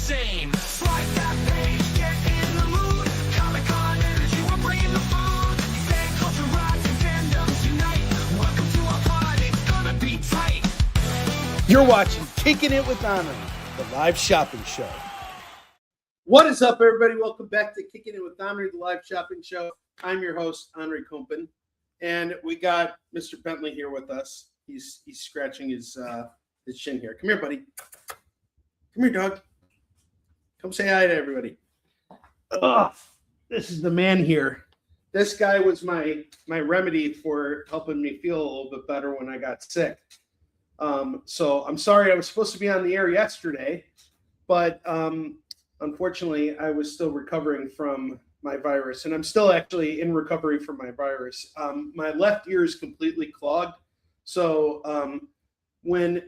same. Swipe that page, get in the mood. Comic-Con energy, we're bringing the food. Fan culture rise and fandoms unite. Welcome to our party, it's gonna be tight. You're watching Kicking It with Onrie, the live shopping show. What is up, everybody? Welcome back to Kicking It with Onrie, the live shopping show. I'm your host, Onrie Kickin, and we got Mr. Bentley here with us. He's scratching his chin here. Come here, buddy. Come here, dog. Come say hi to everybody. Ugh, this is the man here. This guy was my remedy for helping me feel a little bit better when I got sick. So I'm sorry I was supposed to be on the air yesterday, but unfortunately I was still recovering from my virus, and I'm still actually in recovery from my virus. My left ear is completely clogged. So when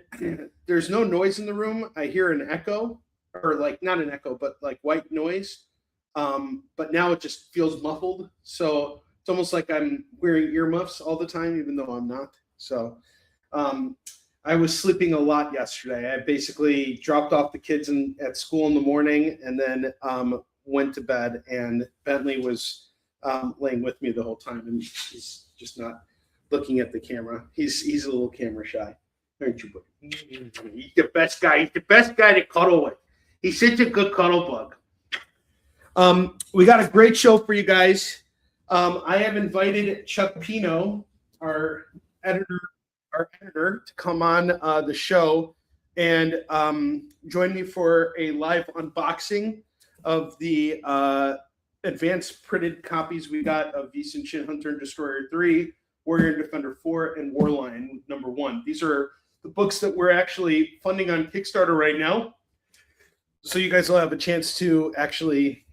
there's no noise in the room, I hear an echo, or like not an echo, but like white noise. But now it just feels muffled. So it's almost like I'm wearing earmuffs all the time, even though I'm not. So I was sleeping a lot yesterday. I basically dropped off the kids at school in the morning and then went to bed, and Bentley was laying with me the whole time, and he's just not looking at the camera. He's a little camera shy. Aren't you, buddy? He's the best guy. He's the best guy to cuddle with. He's such a good cuddle bug. We got a great show for you guys. I have invited Chuck Pino, our editor, to come on the show and join me for a live unboxing of the advanced printed copies we got of Beast and Shin Hunter and Destroyer 3, Warrior and Defender 4, and Warline number 1. These are the books that we're actually funding on Kickstarter right now. So you guys will have a chance to actually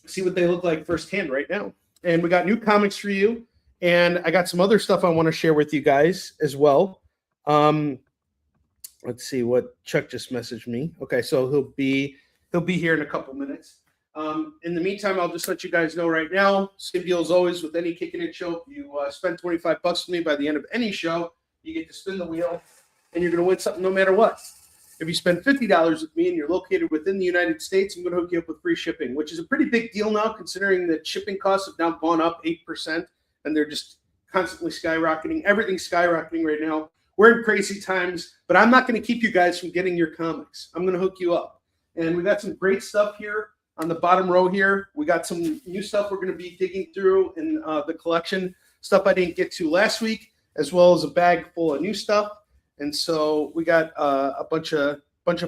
see what they look like firsthand right now. And we got new comics for you. And I got some other stuff I want to share with you guys as well. Let's see what Chuck just messaged me. Okay, so he'll be here in a couple minutes. In the meantime, I'll just let you guys know right now, same deal as always with any Kicking It show. If you spend $25 with me by the end of any show, you get to spin the wheel, and you're going to win something no matter what. If you spend $50 with me and you're located within the United States, I'm going to hook you up with free shipping, which is a pretty big deal now, considering that shipping costs have now gone up 8%, and they're just constantly skyrocketing. Everything's skyrocketing right now. We're in crazy times, but I'm not going to keep you guys from getting your comics. I'm going to hook you up. And we got some great stuff here on the bottom row here. We got some new stuff we're going to be digging through in the collection, stuff I didn't get to last week, as well as a bag full of new stuff. And so we got a bunch of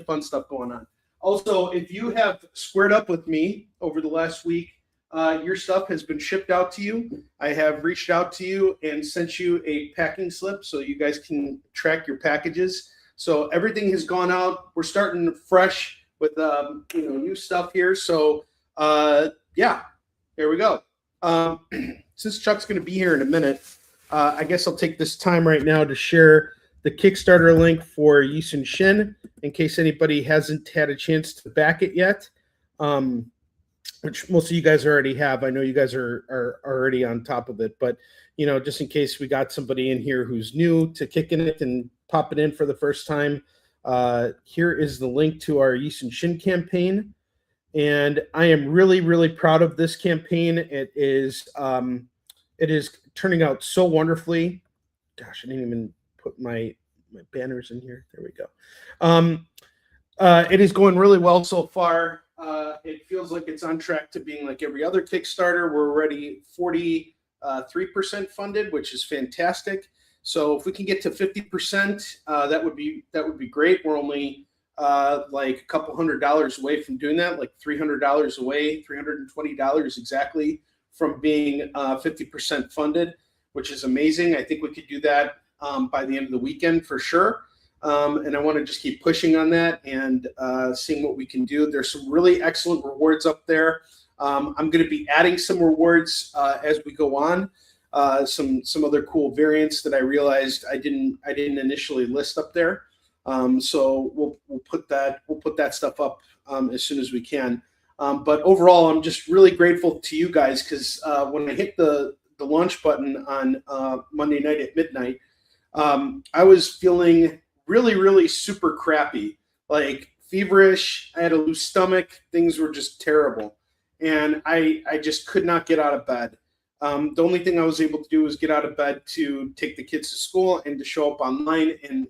fun stuff going on. Also, if you have squared up with me over the last week, your stuff has been shipped out to you. I have reached out to you and sent you a packing slip so you guys can track your packages. So everything has gone out. We're starting fresh with new stuff here. So yeah, there we go. Since Chuck's going to be here in a minute, I guess I'll take this time right now to share the Kickstarter link for Beast and Shin in case anybody hasn't had a chance to back it yet, which most of you guys already have. I know you guys are already on top of it, but just in case we got somebody in here who's new to Kicking It and popping in for the first time, here is the link to our Beast and Shin campaign. And I am really, really proud of this campaign. It is turning out so wonderfully. Gosh, I didn't even put my banners in here. There we go. It is going really well so far. It feels like it's on track to being like every other Kickstarter. We're already 43% funded, which is fantastic. So if we can get to 50%, that would be great. We're only like a couple $100 away from doing that, like $300 away, $320 exactly from being 50% funded, which is amazing. I think we could do that by the end of the weekend for sure. And I want to just keep pushing on that and seeing what we can do. There's some really excellent rewards up there. I'm going to be adding some rewards as we go on. Some other cool variants that I realized I didn't initially list up there. So we'll put that stuff up as soon as we can. But overall, I'm just really grateful to you guys because when I hit the launch button on Monday night at midnight, I was feeling really, really super crappy, like feverish. I had a loose stomach. Things were just terrible. And I just could not get out of bed. The only thing I was able to do was get out of bed to take the kids to school and to show up online and,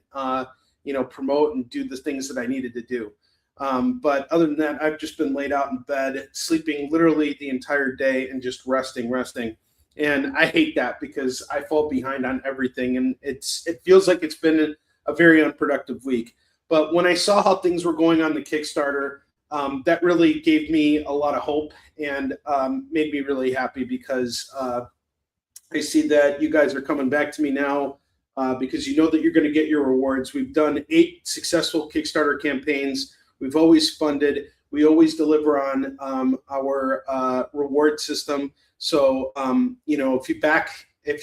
promote and do the things that I needed to do. But other than that, I've just been laid out in bed, sleeping literally the entire day and just resting. And I hate that because I fall behind on everything. And it feels like it's been a very unproductive week. But when I saw how things were going on the Kickstarter, that really gave me a lot of hope and made me really happy because I see that you guys are coming back to me now because you know that you're going to get your rewards. We've done 8 successful Kickstarter campaigns. We've always funded. We always deliver on our reward system. So, if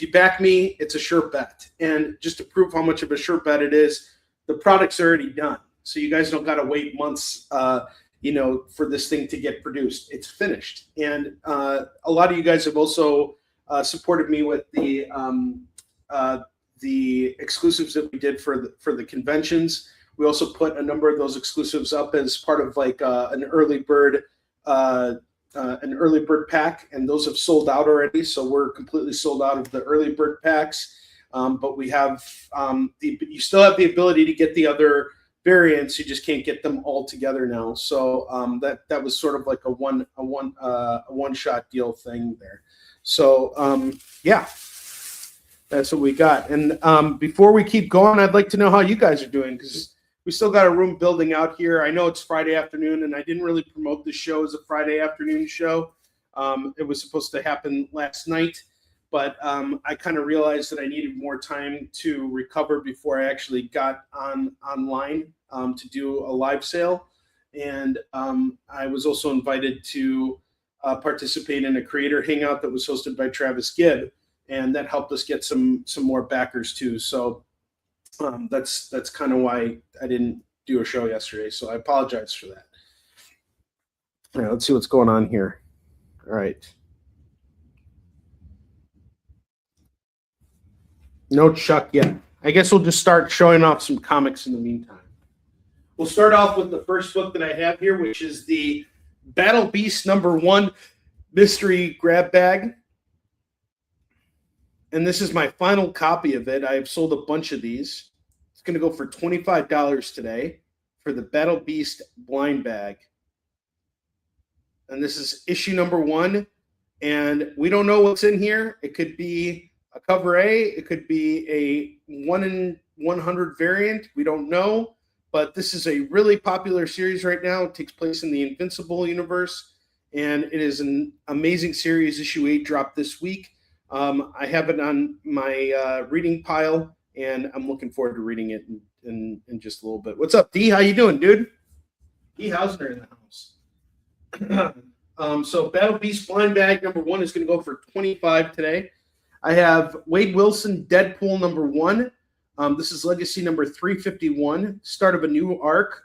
you back me, it's a sure bet. And just to prove how much of a sure bet it is, the product's already done. So you guys don't got to wait months for this thing to get produced. It's finished. And a lot of you guys have also supported me with the exclusives that we did for the conventions. We also put a number of those exclusives up as part of like an early bird pack, and those have sold out already. So we're completely sold out of the early bird packs. But we have you still have the ability to get the other variants. You just can't get them all together now. So that was sort of like a one shot deal thing there. So yeah, that's what we got. And before we keep going, I'd like to know how you guys are doing because we still got a room building out here. I know it's Friday afternoon, and I didn't really promote the show as a Friday afternoon show. It was supposed to happen last night, but I kind of realized that I needed more time to recover before I actually got online to do a live sale. And I was also invited to participate in a creator hangout that was hosted by Travis Gibb, and that helped us get some more backers too. So that's kind of why I didn't do a show yesterday. So I apologize for that. All right, let's see what's going on here. All right. No Chuck yet. I guess we'll just start showing off some comics in the meantime. We'll start off with the first book that I have here, which is the Battle Beast #1 mystery grab bag. And this is my final copy of it. I have sold a bunch of these. It's going to go for $25 today for the Battle Beast blind bag. And this is issue #1. And we don't know what's in here. It could be a cover A. It could be a 1 in 100 variant. We don't know. But this is a really popular series right now. It takes place in the Invincible universe. And it is an amazing series. Issue 8 dropped this week. I have it on my reading pile, and I'm looking forward to reading it in just a little bit. What's up, D? How you doing, dude? D. Hausner in the house. So Battle Beast blind bag #1 is going to go for $25 today. I have Wade Wilson Deadpool #1. This is Legacy number 351, start of a new arc,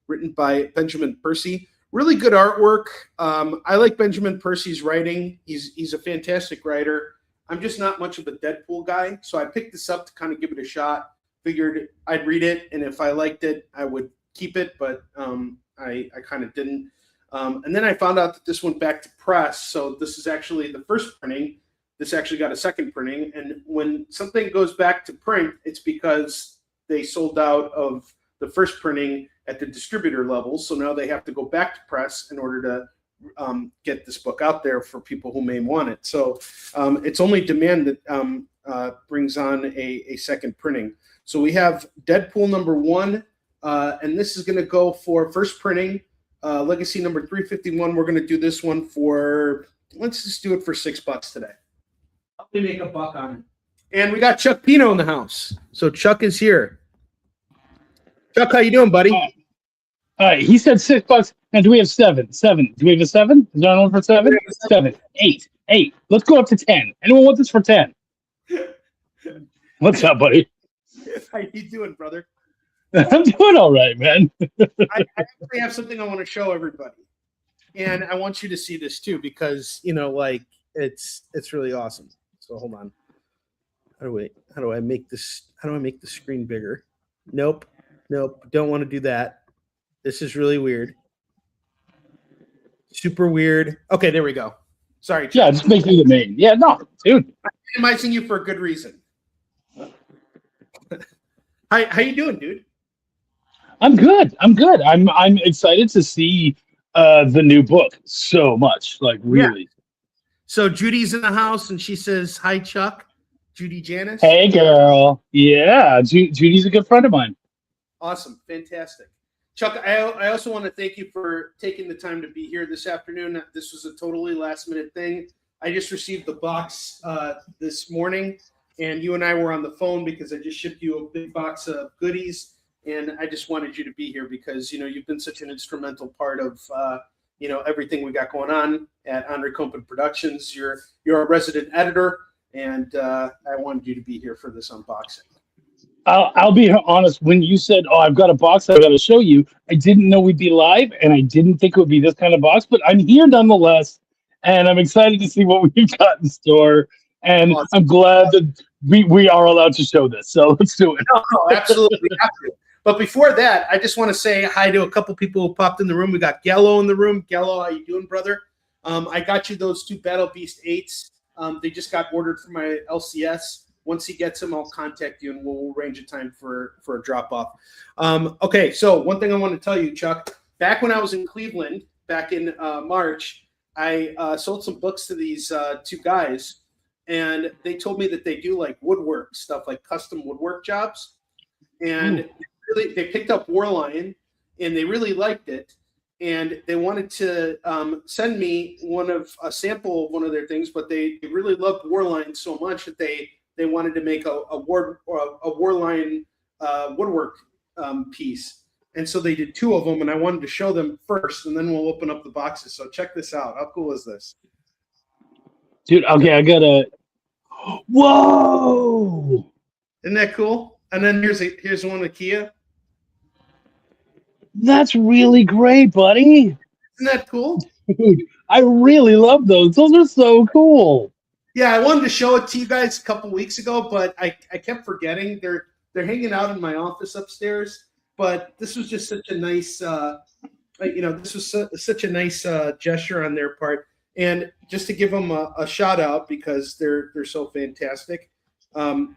written by Benjamin Percy. Really good artwork. I like Benjamin Percy's writing. He's a fantastic writer. I'm just not much of a Deadpool guy, so I picked this up to kind of give it a shot. Figured I'd read it, and if I liked it, I would keep it, but I kind of didn't. And then I found out that this went back to press, so this is actually the first printing. This actually got a second printing, and when something goes back to print, it's because they sold out of the first printing at the distributor level, so now they have to go back to press in order to get this book out there for people who may want it. So it's only demand that brings on a second printing. So we have Deadpool #1, and this is going to go for first printing. Legacy number 351. We're going to do this one for, let's just do it for $6 today. Help me make a buck on it. And we got Chuck Pino in the house. So Chuck is here. Chuck, how you doing, buddy? All right. He said $6. Now, do we have 7? 7. Do we have a 7? Is there anyone for 7? 7. 8. 8. Let's go up to 10. Anyone want this for 10? What's up, buddy? How you doing, brother? I'm doing all right, man. I actually have something I want to show everybody. And I want you to see this too, because it's really awesome. So hold on. How do I make this? How do I make the screen bigger? Nope. Don't want to do that. This is really weird. Super weird. Okay, there we go. Sorry, Chuck. Yeah, just make me the main. Yeah, no, dude. I'm minimizing you for a good reason. How you doing, dude? I'm good. I'm excited to see the new book so much. Like really. So Judy's in the house and she says, "Hi, Chuck." Judy Janice. Hey, girl. Yeah, Judy's a good friend of mine. Awesome. Fantastic. Chuck, I also want to thank you for taking the time to be here this afternoon. This was a totally last minute thing. I just received the box this morning, and you and I were on the phone because I just shipped you a big box of goodies, and I just wanted you to be here because, you've been such an instrumental part of, everything we got going on at Onrie Productions. You're a resident editor, and I wanted you to be here for this unboxing. I'll be honest. When you said, "Oh, I've got a box I've got to show you," I didn't know we'd be live, and I didn't think it would be this kind of box. But I'm here nonetheless, and I'm excited to see what we've got in store. And Awesome. I'm glad that we are allowed to show this. So let's do it. No, absolutely have to. But before that, I just want to say hi to a couple people who popped in the room. We got Gello in the room. Gello, how you doing, brother? I got you those 2 Battle Beast 8s. They just got ordered from my LCS. Once he gets them, I'll contact you and we'll arrange a time for a drop off. Okay, so one thing I want to tell you, Chuck. Back when I was in Cleveland, back in March, I sold some books to these 2 guys, and they told me that they do like woodwork stuff, like custom woodwork jobs. And they picked up Warlion, and they really liked it. And they wanted to send me a sample of one of their things, but they really loved Warlion so much that they wanted to make a Warlion woodwork piece. And so they did 2 of them, and I wanted to show them first, and then we'll open up the boxes. So check this out. How cool is this? Dude, okay, I gotta. Whoa! Isn't that cool? And then here's one of Kia. That's really great, buddy. Isn't that cool? Dude, I really love those. Those are so cool. Yeah, I wanted to show it to you guys a couple weeks ago, but I kept forgetting. They're hanging out in my office upstairs. But this was just such a nice, this was such a nice gesture on their part. And just to give them a shout out because they're so fantastic. I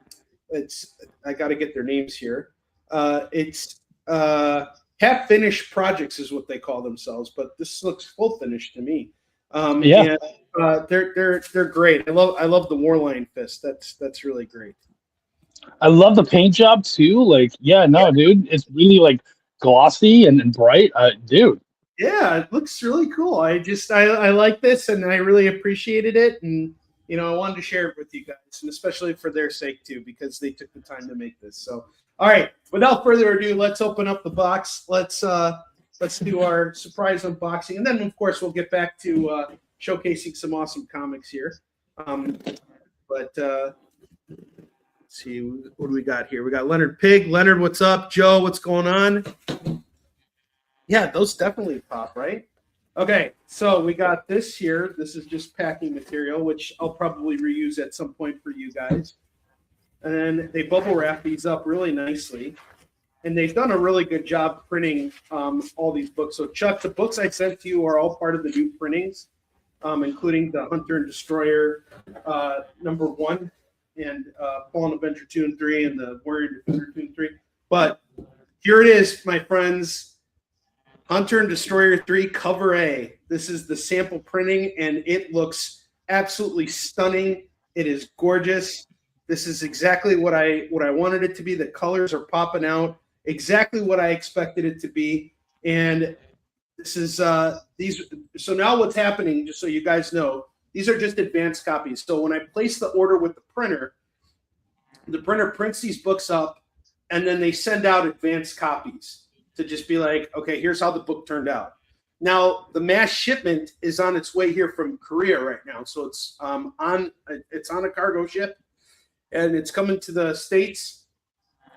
got to get their names here. It's half finished projects is what they call themselves, but this looks full finished to me. Yeah. And, they're great. I love the Warline fist. That's really great. I love the paint job too. Like, dude, it's really like glossy and bright. Dude. Yeah, it looks really cool. I like this, and I really appreciated it, and I wanted to share it with you guys, and especially for their sake too, because they took the time to make this. So, all right, without further ado, let's open up the box. Let's do our surprise unboxing, and then of course we'll get back to showcasing some awesome comics here. Let's see, what do we got here? We got Leonard Pig. Leonard, what's up? Joe, what's going on? Yeah, those definitely pop, right? Okay, so we got this here. This is just packing material, which I'll probably reuse at some point for you guys. And then they bubble wrap these up really nicely. And they've done a really good job printing all these books. So, Chuck, the books I sent to you are all part of the new printings, including the Hunter and Destroyer #1 and Fallen Avenger 2 and 3 and the Warrior Defender 2 and 3. But here it is, my friends. Hunter and Destroyer 3 cover A. This is the sample printing, and it looks absolutely stunning. It is gorgeous. This is exactly what I wanted it to be. The colors are popping out. Exactly what I expected it to be. And this is these. So now what's happening, just so you guys know, these are just advanced copies. So when I place the order with the printer prints these books up, and then they send out advanced copies to just be like, okay, here's how the book turned out. Now the mass shipment is on its way here from Korea right now, so it's on a cargo ship, and it's coming to the States.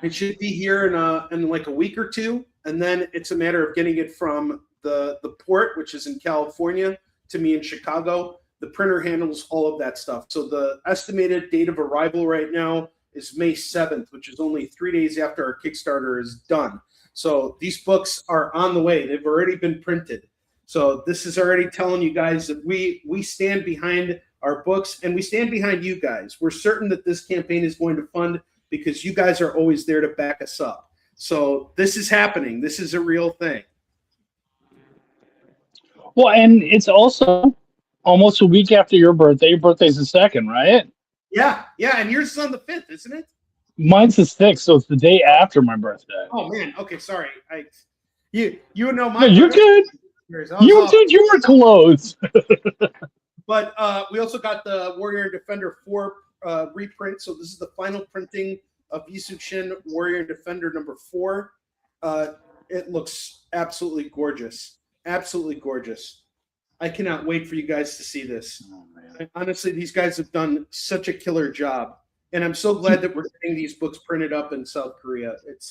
It should be here in like a week or two, and then it's a matter of getting it from the port, which is in California, to me in Chicago. The printer handles all of that stuff. So the estimated date of arrival right now is May 7th, which is only 3 days after our Kickstarter is done. So these books are on the way. They've already been printed. So this is already telling you guys that we stand behind our books, and we stand behind you guys. We're certain that this campaign is going to fund because you guys are always there to back us up. So this is happening. This is a real thing. Well, and it's also almost a week after your birthday. Your birthday's the 2nd, right? Yeah, and yours is on the 5th, isn't it? Mine's the 6th, so it's the day after my birthday. Oh man, okay, sorry. You know my. No, you're good. You were close. But we also got the Warrior and Defender 4 reprint. So this is the final printing of Yisukshin Warrior and Defender number 4. It looks absolutely gorgeous. Absolutely gorgeous. I cannot wait for you guys to see this. Oh, man. Honestly, these guys have done such a killer job. And I'm so glad that we're getting these books printed up in South Korea. It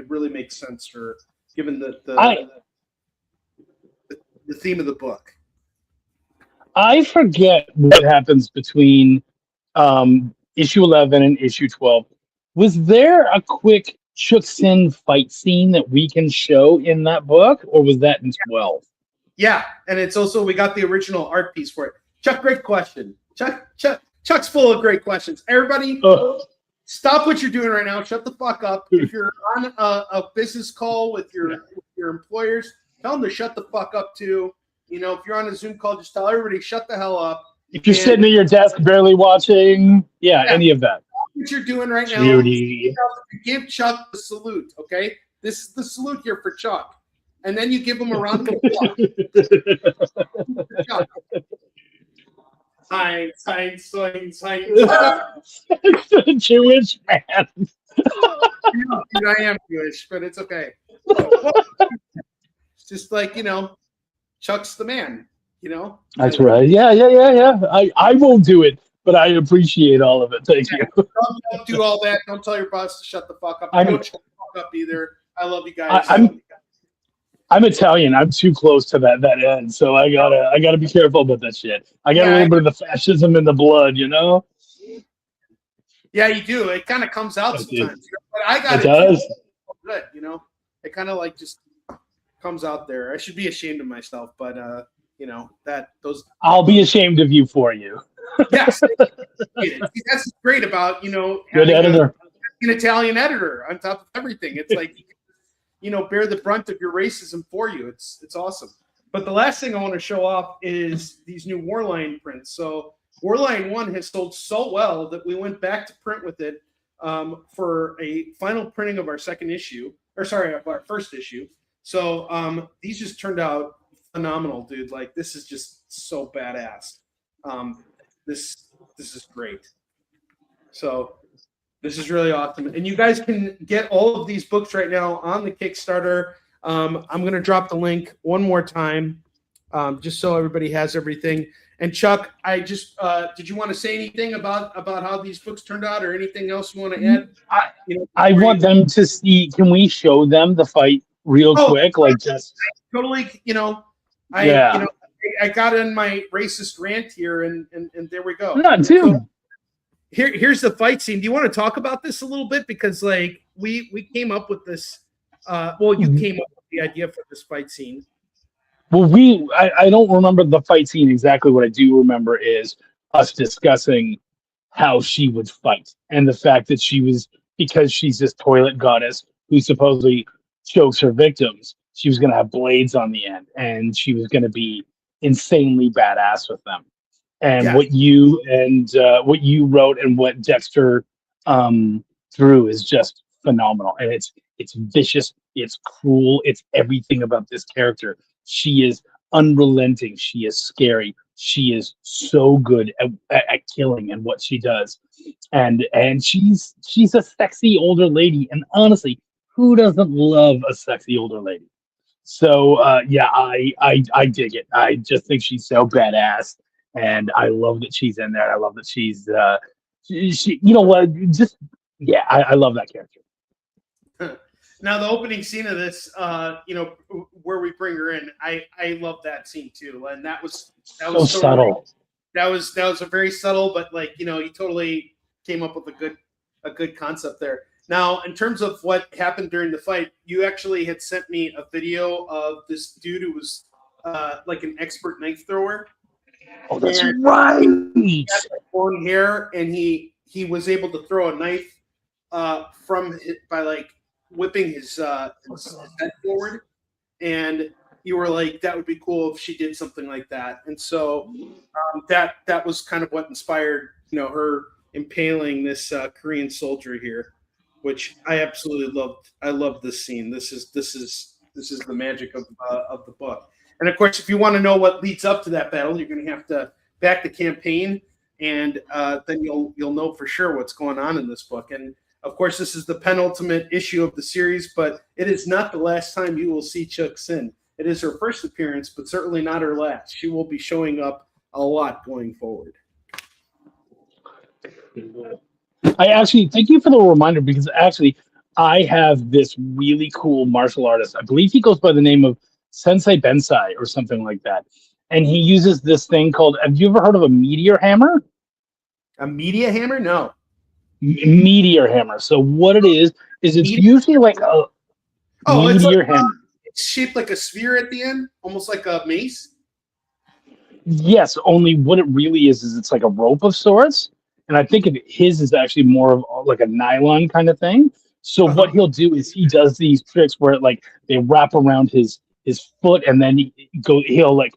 really makes sense for given the theme of the book. I forget what happens between issue 11 and issue 12. Was there a quick Chuksin fight scene that we can show in that book, or was that in 12? Yeah, and it's also, we got the original art piece for it. Chuck, great question. Chuck's full of great questions. Everybody, stop what you're doing right now. Shut the fuck up. If you're on a business call with your employers, tell them to shut the fuck up too. You know, if you're on a Zoom call, just tell everybody shut the hell up. If you're sitting at your desk barely watching, any of that. What you're doing right now, Beauty. give Chuck the salute, okay? This is the salute here for Chuck. And then you give him a round of applause. Science. It's a Jewish man. Dude, I am Jewish, but it's okay. It's just like, Chuck's the man, That's right. Yeah. I won't do it, but I appreciate all of it. Thank you. Don't do all that. Don't tell your boss to shut the fuck up. Don't shut the fuck up either. I love you guys. I'm Italian. I'm too close to that end, so I gotta be careful about that shit. I got a little bit of the fascism in the blood, Yeah, you do. It kind of comes out sometimes. But I got it. Does. Good, It kind of like just comes out there. I should be ashamed of myself, but I'll be ashamed of you for you. Yes, that's great about good editor, an Italian editor on top of everything. It's like bear the brunt of your racism for you. It's awesome. But the last thing I want to show off is these new Warline prints. So Warline 1 has sold so well that we went back to print with it for a final printing of our of our first issue. So these just turned out phenomenal, dude. Like, this is just so badass. This is great. So this is really awesome. And you guys can get all of these books right now on the Kickstarter. I'm going to drop the link one more time just so everybody has everything. And Chuck, I just did you want to say anything about how these books turned out, or anything else you want to add? I want them to see. Can we show them the fight real quick? Like, just totally. I got in my racist rant here, and there we go. Not too. So, here's the fight scene. Do you want to talk about this a little bit? Because we came up with this. You came up with the idea for this fight scene. Well, I don't remember the fight scene exactly. What I do remember is us discussing how she would fight, and the fact that because she's this toilet goddess who supposedly chokes her victims, she was going to have blades on the end, and she was going to be insanely badass with them. And what you wrote and what Dexter drew is just phenomenal. And it's vicious, it's cruel, it's everything about this character. She is unrelenting, she is scary, she is so good at killing and what she does. And she's a sexy older lady. And honestly, who doesn't love a sexy older lady? So I dig it. I just think she's so badass. And I love that she's in there. I love that she's she I love that character. Now the opening scene of this, where we bring her in, I love that scene too. And that was so subtle. That was a very subtle, but you totally came up with a good concept there. Now, in terms of what happened during the fight, you actually had sent me a video of this dude who was like an expert knife thrower. Oh, that's And right. He had like long hair, and he was able to throw a knife by like whipping his head forward. And you were like, that would be cool if she did something like that. And so that was kind of what inspired, her impaling this Korean soldier here, which I absolutely loved. I love this scene. This is the magic of the book. And of course, if you want to know what leads up to that battle, you're going to have to back the campaign, and then you'll know for sure what's going on in this book. And of course, this is the penultimate issue of the series, but it is not the last time you will see Chuk Sin. It is her first appearance, but certainly not her last. She will be showing up a lot going forward. I actually thank you for the reminder, because actually I have this really cool martial artist. I believe he goes by the name of Sensei Bensai or something like that. And he uses this thing called, have you ever heard of a meteor hammer? A media hammer? No. Meteor hammer. So what it is it's usually like a meteor hammer. It's shaped like a sphere at the end, almost like a mace. Yes, only what it really is it's like a rope of sorts. And I think his is actually more of like a nylon kind of thing. So what he'll do is he does these tricks where they wrap around his foot, and then he'll like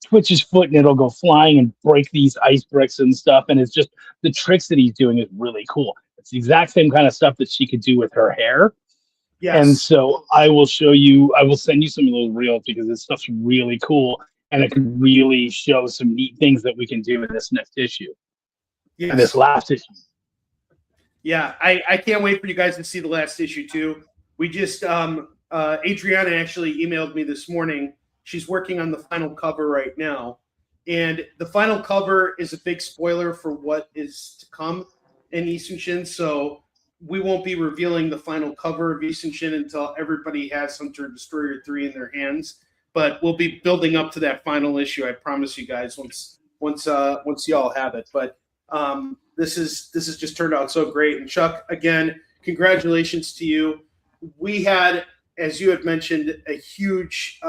twitch his foot and it'll go flying and break these ice bricks and stuff. And it's just the tricks that he's doing is really cool. It's the exact same kind of stuff that she could do with her hair. Yes. And so I will send you some of those reels, because this stuff's really cool, and it can really show some neat things that we can do in this next issue. Yes. And this last issue. Yeah, I can't wait for you guys to see the last issue too. We just Adriana actually emailed me this morning. She's working on the final cover right now, and the final cover is a big spoiler for what is to come in Isunshin. So we won't be revealing the final cover of Isunshin until everybody has Hunter Destroyer 3 in their hands. But we'll be building up to that final issue. I promise you guys once y'all have it. But this has just turned out so great. And Chuck, again, congratulations to you. We had, as you had mentioned, a huge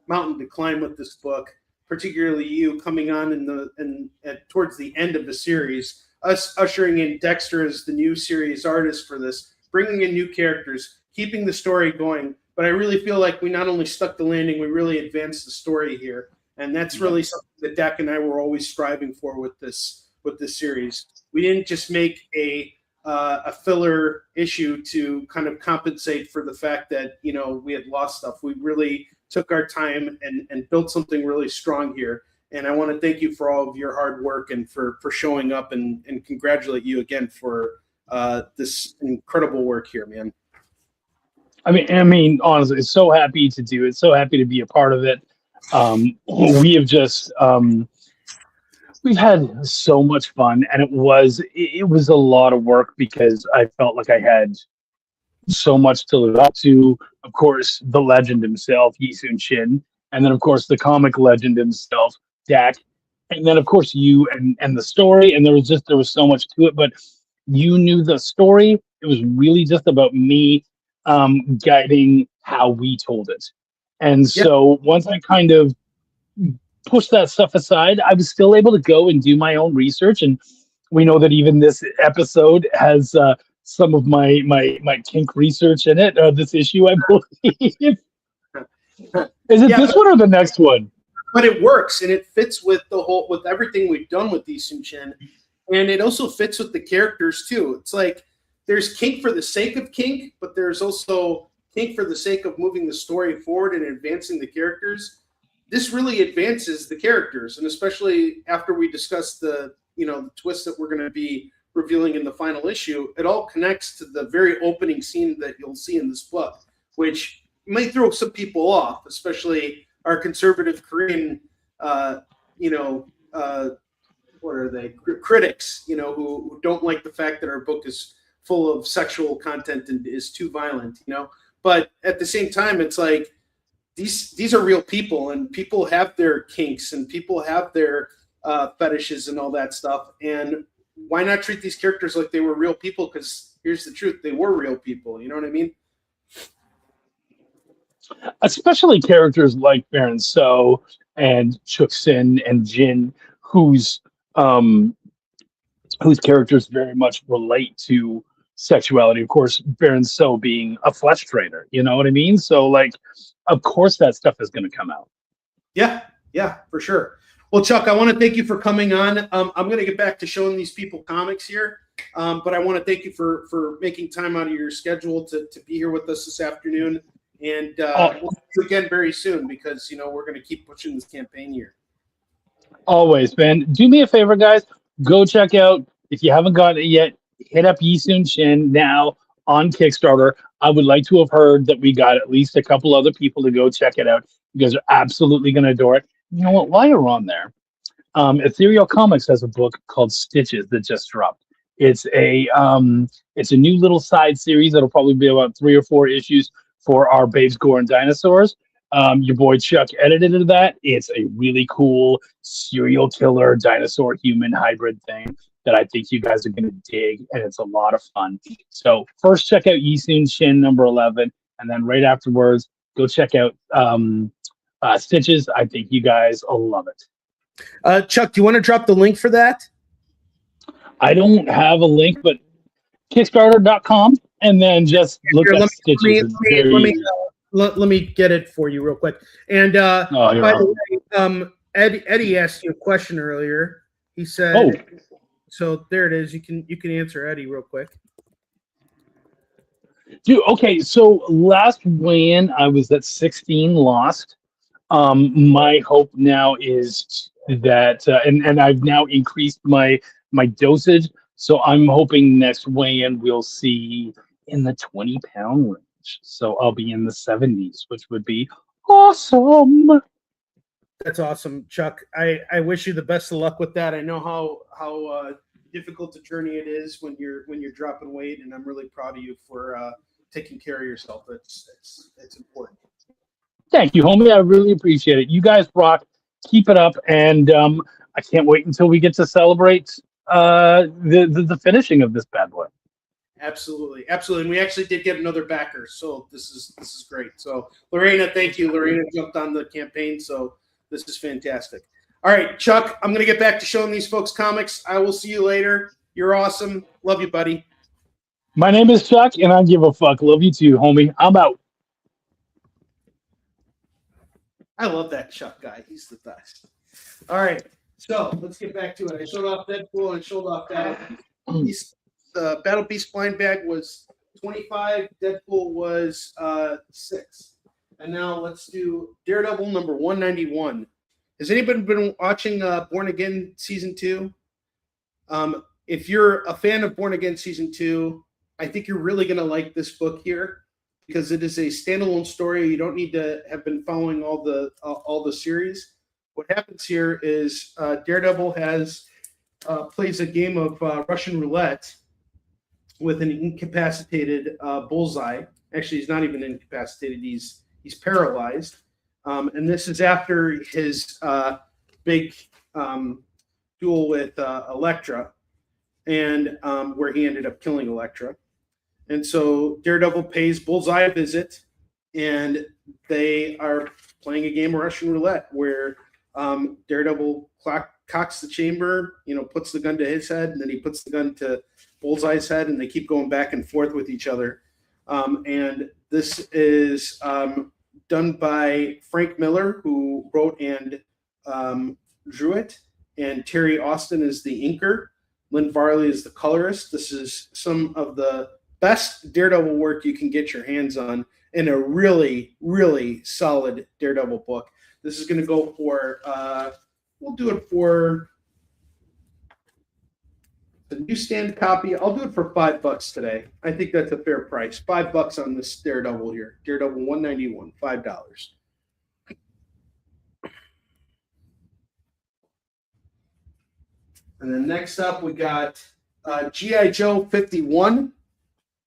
mountain to climb with this book, particularly you coming on towards the end of the series, us ushering in Dexter as the new series artist for this, bringing in new characters, keeping the story going. But I really feel like we not only stuck the landing, we really advanced the story here. And that's really something that Dak and I were always striving for with this series. We didn't just make a filler issue to kind of compensate for the fact that, we had lost stuff. We really took our time and built something really strong here. And I want to thank you for all of your hard work and for showing up, and congratulate you again for this incredible work here, man. I mean, honestly, so happy to do it. So happy to be a part of it. We have just we've had so much fun, and it was a lot of work, because I felt like I had so much to live up to. Of course, the legend himself, Yi Sun-shin, and then of course the comic legend himself, Dak, and then of course you and the story. And there was so much to it, but you knew the story. It was really just about me guiding how we told it. And so once I kind of pushed that stuff aside, I was still able to go and do my own research. And we know that even this episode has some of my kink research in it, this issue, I believe. Is it this one or the next one? But it works, and it fits with with everything we've done with Yi Sun-shin, and it also fits with the characters too. It's like there's kink for the sake of kink, but there's also kink for the sake of moving the story forward and advancing the characters. This really advances the characters, and especially after we discuss the twist that we're going to be revealing in the final issue, it all connects to the very opening scene that you'll see in this book, which may throw some people off, especially our conservative Korean, what are they? Critics, who don't like the fact that our book is full of sexual content and is too violent, But at the same time, it's like these are real people, and people have their kinks, and people have their fetishes and all that stuff. And why not treat these characters like they were real people? Because here's the truth. They were real people. You know what I mean? Especially characters like Baron So and Chooksin and Jin, whose um, whose characters very much relate to sexuality. Of course, Baron So being a flesh trader. You know what I mean? So, like, of course, that stuff is going to come out. Yeah, yeah, for sure. Well, Chuck, I want to thank you for coming on. I'm going to get back to showing these people comics here, but I want to thank you for making time out of your schedule to be here with us this afternoon. And we'll see you again very soon because, we're going to keep pushing this campaign here. Always, man. Do me a favor, guys. Go check out, if you haven't got it yet, hit up Yi Sun Shin now on Kickstarter. I would like to have heard that we got at least a couple other people to go check it out. You guys are absolutely going to adore it. You know what? While you're on there, Ethereal Comics has a book called Stitches that just dropped. It's a new little side series that'll probably be about 3 or 4 issues for our Babes, Gore, and Dinosaurs. Your boy Chuck edited that. It's a really cool serial killer dinosaur human hybrid thing that I think you guys are going to dig, and it's a lot of fun. So first check out Yi Sun Shin number 11, and then right afterwards go check out Stitches. I think you guys will love it. Chuck, do you want to drop the link for that? I don't have a link, but Kickstarter.com, and then just look Here, at Stitches. let me get it for you real quick. And by the way, Eddie asked you a question earlier. He said, so there it is. You can answer Eddie real quick. Dude, okay, so last weigh-in, I was at 16 lost. My hope now is that, and I've now increased my dosage, so I'm hoping next weigh-in we'll see in the 20-pound range. So I'll be in the 70s, which would be awesome. That's awesome, Chuck. I wish you the best of luck with that. I know how difficult a journey it is when you're dropping weight, and I'm really proud of you for taking care of yourself. It's important. Thank you, homie. I really appreciate it. You guys rock. Keep it up, and I can't wait until we get to celebrate the finishing of this bad boy. Absolutely. And we actually did get another backer, so this is great. So Lorena, thank you. Lorena jumped on the campaign, so this is fantastic. All right, Chuck, I'm gonna get back to showing these folks comics. I will see you later. You're awesome. Love you, buddy. My name is Chuck, and I give a fuck. Love you too, homie. I'm out. I love that Chuck guy. He's the best. All right, so let's get back to it. I showed off Deadpool and showed off that. The Battle Beast blind bag was 25. Deadpool was 6. And now let's do Daredevil number 191. Has anybody been watching Born Again season 2? If you're a fan of Born Again season 2, I think you're really going to like this book here because it is a standalone story. You don't need to have been following all the series. What happens here is Daredevil plays a game of Russian roulette with an incapacitated Bullseye. Actually, he's not even incapacitated. He's paralyzed. And this is after his big duel with Elektra, and where he ended up killing Elektra. And so Daredevil pays Bullseye a visit, and they are playing a game of Russian roulette where Daredevil cocks the chamber, puts the gun to his head, and then he puts the gun to Bullseye's head, and they keep going back and forth with each other. And this is done by Frank Miller, who wrote and drew it, and Terry Austin is the inker. Lynn Varley is the colorist. This is some of the best Daredevil work you can get your hands on in a really, really solid Daredevil book. This is going to go for, we'll do it for the newsstand copy. I'll do it for $5 today. I think that's a fair price. $5 on this Daredevil here. Daredevil 191, $5. And then next up, we got G.I. Joe 51,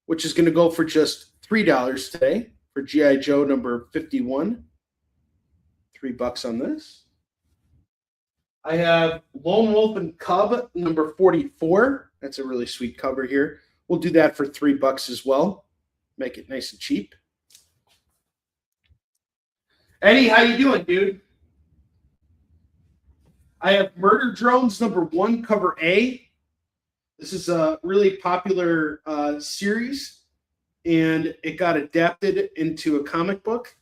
which is going to go for just $3 today for G.I. Joe number 51. $3 on this. I have Lone Wolf and Cub number 44. That's a really sweet cover here. We'll do that for $3 as well. Make it nice and cheap. Eddie, how you doing, dude? I have Murder Drones #1, cover A. This is a really popular series, and it got adapted into a comic book.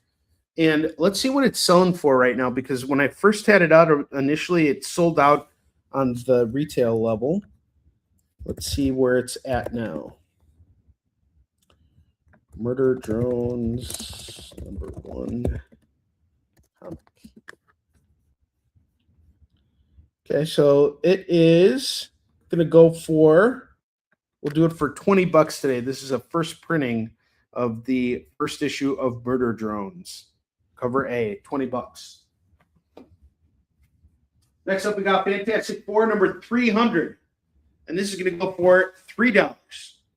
And let's see what it's selling for right now, because when I first had it out initially, it sold out on the retail level. Let's see where it's at now. Murder Drones #1. Okay, so it is going to go for, we'll do it for $20 today. This is a first printing of the first issue of Murder Drones. Cover A, $20. Next up, we got Fantastic Four #300. And this is going to go for $3.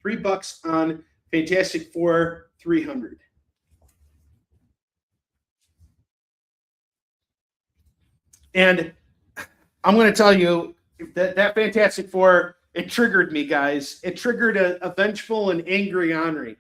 $3 on Fantastic Four 300. And I'm going to tell you that Fantastic Four, it triggered me, guys. It triggered a vengeful and angry Onrie.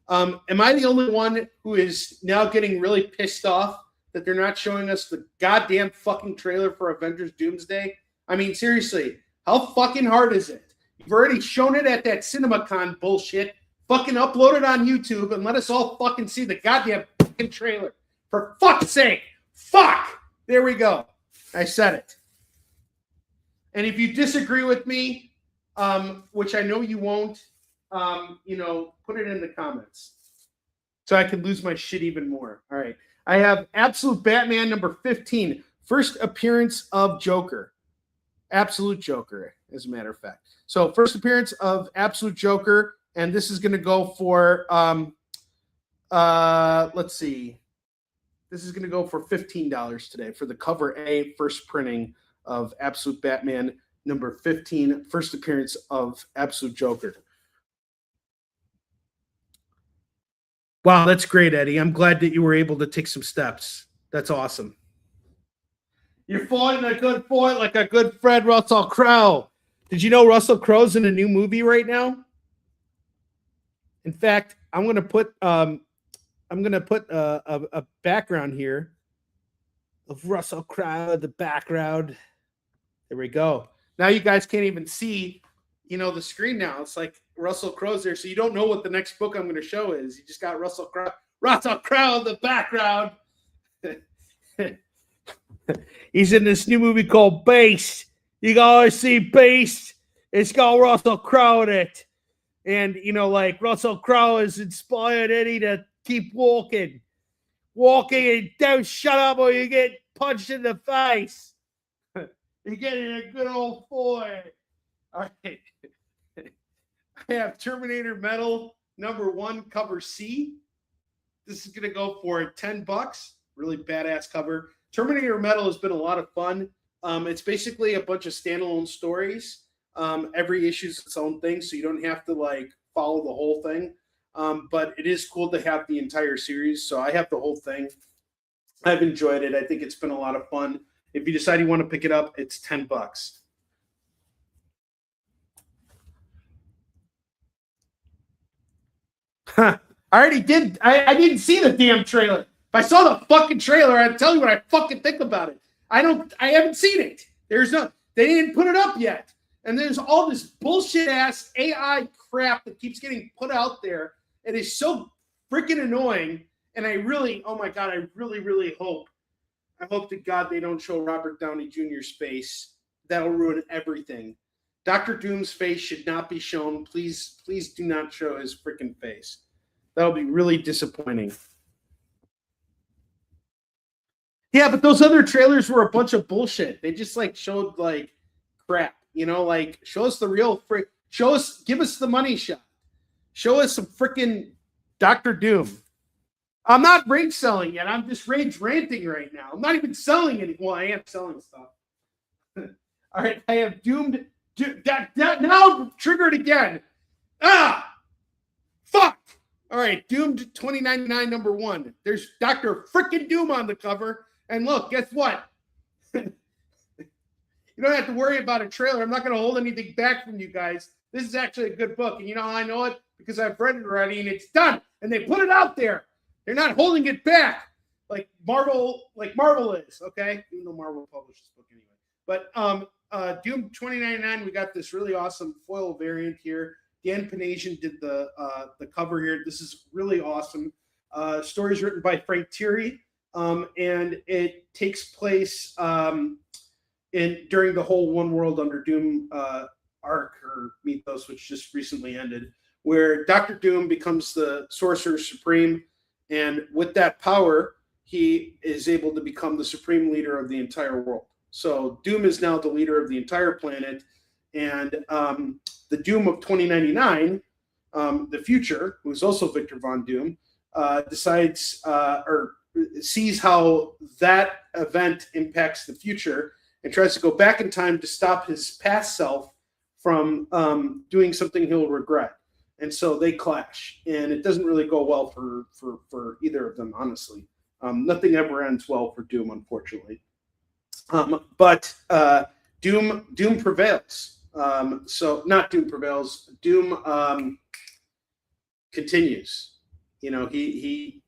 Am I the only one who is now getting really pissed off that they're not showing us the goddamn fucking trailer for Avengers Doomsday? I mean, seriously, how fucking hard is it? You've already shown it at that CinemaCon bullshit. Fucking upload it on YouTube and let us all fucking see the goddamn fucking trailer. For fuck's sake. Fuck! There we go. I said it. And if you disagree with me, which I know you won't, put it in the comments so I can lose my shit even more. All right. I have Absolute Batman #15. First appearance of Joker. Absolute Joker, as a matter of fact. So first appearance of Absolute Joker, and this is going to go for, let's see. This is going to go for $15 today for the cover A first printing of Absolute Batman #15, first appearance of Absolute Joker. Wow, that's great, Eddie. I'm glad that you were able to take some steps. That's awesome. You're fighting a good fight like a good Fred Russell Crowe. Did you know Russell Crowe's in a new movie right now? In fact, I'm going to put a background here of Russell Crowe, the background. There we go. Now you guys can't even see, the screen now. It's like Russell Crowe's there, so you don't know what the next book I'm going to show is. You just got Russell Crowe in the background. He's in this new movie called Beast. You can always see Beast. It's got Russell Crowe in it. And, Russell Crowe has inspired Eddie to keep walking. Walking and don't shut up or you get punched in the face. You're getting a good old boy. All right. I have Terminator Metal #1, cover C. This is going to go for $10. Really badass cover. Terminator Metal has been a lot of fun. It's basically a bunch of standalone stories. Every issue is its own thing, so you don't have to follow the whole thing. But it is cool to have the entire series. So I have the whole thing. I've enjoyed it. I think it's been a lot of fun. If you decide you want to pick it up, it's $10. I already did. I didn't see the damn trailer. If I saw the fucking trailer, I'd tell you what I fucking think about it. I haven't seen it. They didn't put it up yet. And there's all this bullshit ass AI crap that keeps getting put out there. It is so freaking annoying. And I really, oh my God, I really, really hope. I hope to God they don't show Robert Downey Jr.'s face. That'll ruin everything. Dr. Doom's face should not be shown. Please, please do not show his freaking face. That'll be really disappointing. Yeah, but those other trailers were a bunch of bullshit. They just showed crap. Show us the real give us the money shot. Show us some freaking Dr. Doom. I'm not rage selling yet. I'm just rage ranting right now. I'm not even selling any. Well, I am selling stuff. All right, I have Doomed. That now triggered again. Fuck. All right, Doomed 2099 #1. There's Dr. Freaking Doom on the cover. And look, guess what? You don't have to worry about a trailer. I'm not going to hold anything back from you guys. This is actually a good book. And you know how I know it? Because I've read it already and it's done. And they put it out there. They're not holding it back like Marvel is, okay? Even though Marvel published this book anyway. But Doom 2099, we got this really awesome foil variant here. Dan Panasian did the cover here. This is really awesome. Stories written by Frank Thierry, and it takes place during the whole One World Under Doom arc or mythos, which just recently ended, where Dr. Doom becomes the Sorcerer Supreme, and with that power, he is able to become the supreme leader of the entire world. So Doom is now the leader of the entire planet, and the Doom of 2099, the future, who is also Victor Von Doom, decides or sees how that event impacts the future and tries to go back in time to stop his past self from doing something he'll regret. And so they clash, and it doesn't really go well for either of them, honestly. Nothing ever ends well for Doom, unfortunately. But Doom prevails. So not Doom prevails. Doom continues. You know, he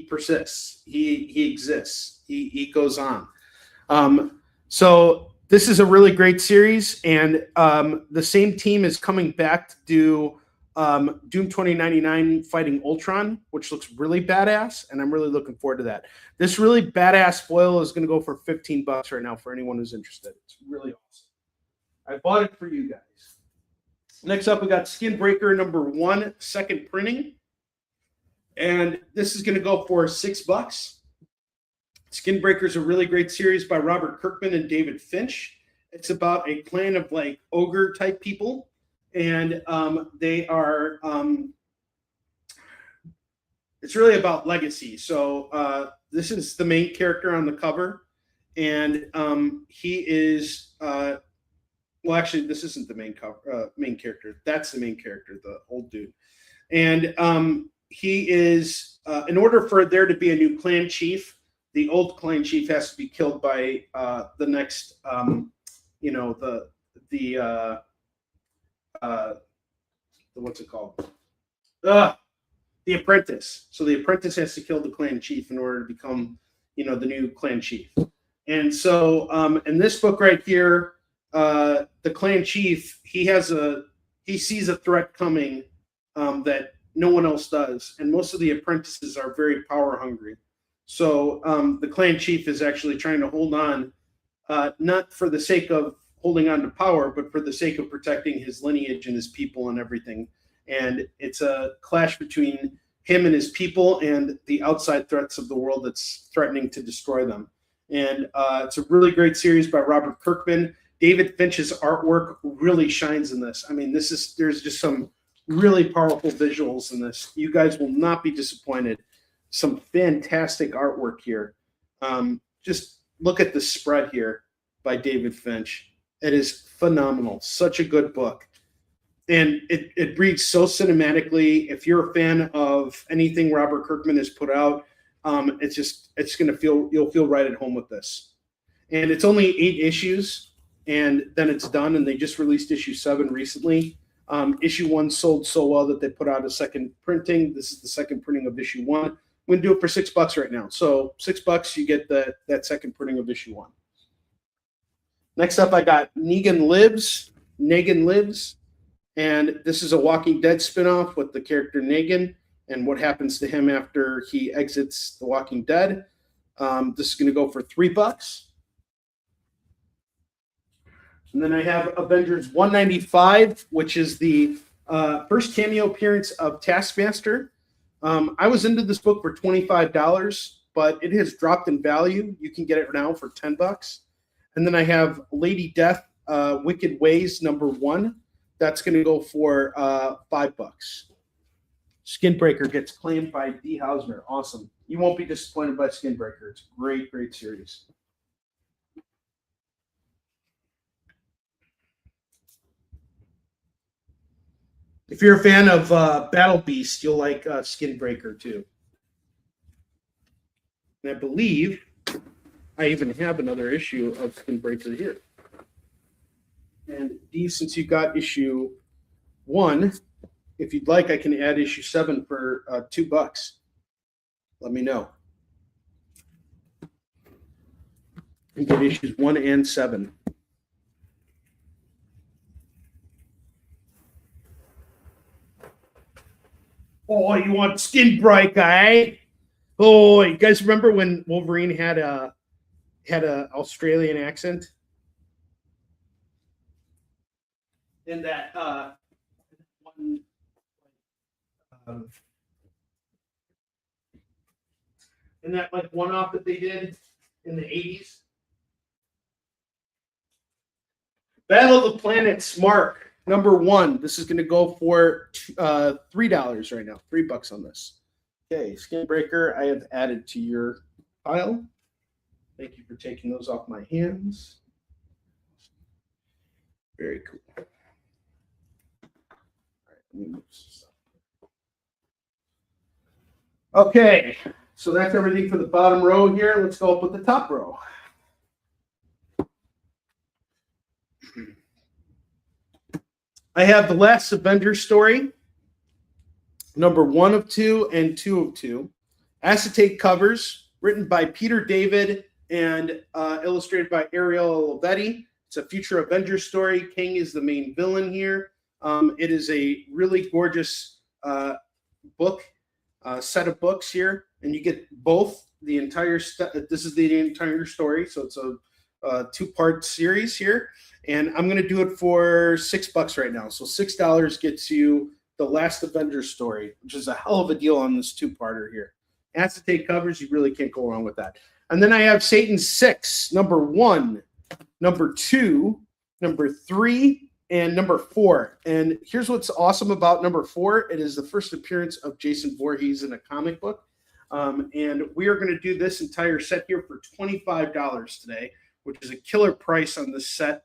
persists. He exists. He goes on. So this is a really great series, and the same team is coming back to do Doom 2099 fighting Ultron, which looks really badass, and I'm really looking forward to that. This really badass foil is going to go for $15 right now for anyone who's interested. It's really awesome. I bought it for you guys. Next up, we got Skinbreaker #1, second printing, and this is going to go for $6. Skinbreaker is a really great series by Robert Kirkman and David Finch. It's about a clan of like ogre type people. And they are, it's really about legacy. So this is the main character on the cover. And he is, well, actually, this isn't the main character. That's the main character, the old dude. And he is, in order for there to be a new clan chief, the old clan chief has to be killed by the next, what's it called? The apprentice. So the apprentice has to kill the clan chief in order to become, the new clan chief. And so in this book right here, the clan chief, he sees a threat coming that no one else does. And most of the apprentices are very power hungry. So the clan chief is actually trying to hold on, not for the sake of holding on to power, but for the sake of protecting his lineage and his people and everything. And it's a clash between him and his people and the outside threats of the world that's threatening to destroy them. And it's a really great series by Robert Kirkman. David Finch's artwork really shines in this. I mean, there's just some really powerful visuals in this. You guys will not be disappointed. Some fantastic artwork here. Just look at the spread here by David Finch. It is phenomenal. Such a good book. And it reads so cinematically. If you're a fan of anything Robert Kirkman has put out, you'll feel right at home with this. And it's only 8 issues, and then it's done. And they just released issue 7 recently. Issue 1 sold so well that they put out a second printing. This is the second printing of issue 1. I'm going to do it for $6 right now. So $6, you get that second printing of issue 1. Next up, I got Negan Lives. And this is a Walking Dead spinoff with the character Negan and what happens to him after he exits The Walking Dead. This is going to go for $3. And then I have Avengers 195, which is the first cameo appearance of Taskmaster. I was into this book for $25, but it has dropped in value. You can get it now for $10. And then I have Lady Death, Wicked Ways #1. That's going to go for $5. Skinbreaker gets claimed by D. Hausner. Awesome. You won't be disappointed by Skinbreaker. It's a great, great series. If you're a fan of Battle Beast, you'll like Skinbreaker too. And I believe I even have another issue of Skinbreaker here. And D, since you got issue 1, if you'd like, I can add issue 7 for $2. Let me know. You get issues 1 and 7. Oh, you want Skin Break, eh? Oh, you guys remember when Wolverine had a Australian accent? In that one, in that like one-off that they did in the 80s. Battle of the Planets, Mark, number 1. This is going to go for $3 right now. $3 on this. Okay, Skin Breaker, I have added to your pile. Thank you for taking those off my hands. Very cool. All right, let me move this up. Okay, so that's everything for the bottom row here. Let's go up with the top row. I have The Last Avenger Story, number 1 of 2 and 2 of 2. Acetate covers, written by Peter David and illustrated by Ariel Olivetti. It's a future Avenger story. King is the main villain here. It is a really gorgeous book, set of books here, and you get both the entire. This is the entire story, so it's a 2-part series here, and I'm going to do it for $6 right now. So $6 gets you The Last Avenger Story, which is a hell of a deal on this 2-parter here. Acetate covers, you really can't go wrong with that. And then I have Satan 6, number 1, number 2, number 3, and number 4. And here's what's awesome about number 4. It is the first appearance of Jason Voorhees in a comic book. And we are going to do this entire set here for $25 today, which is a killer price on this set.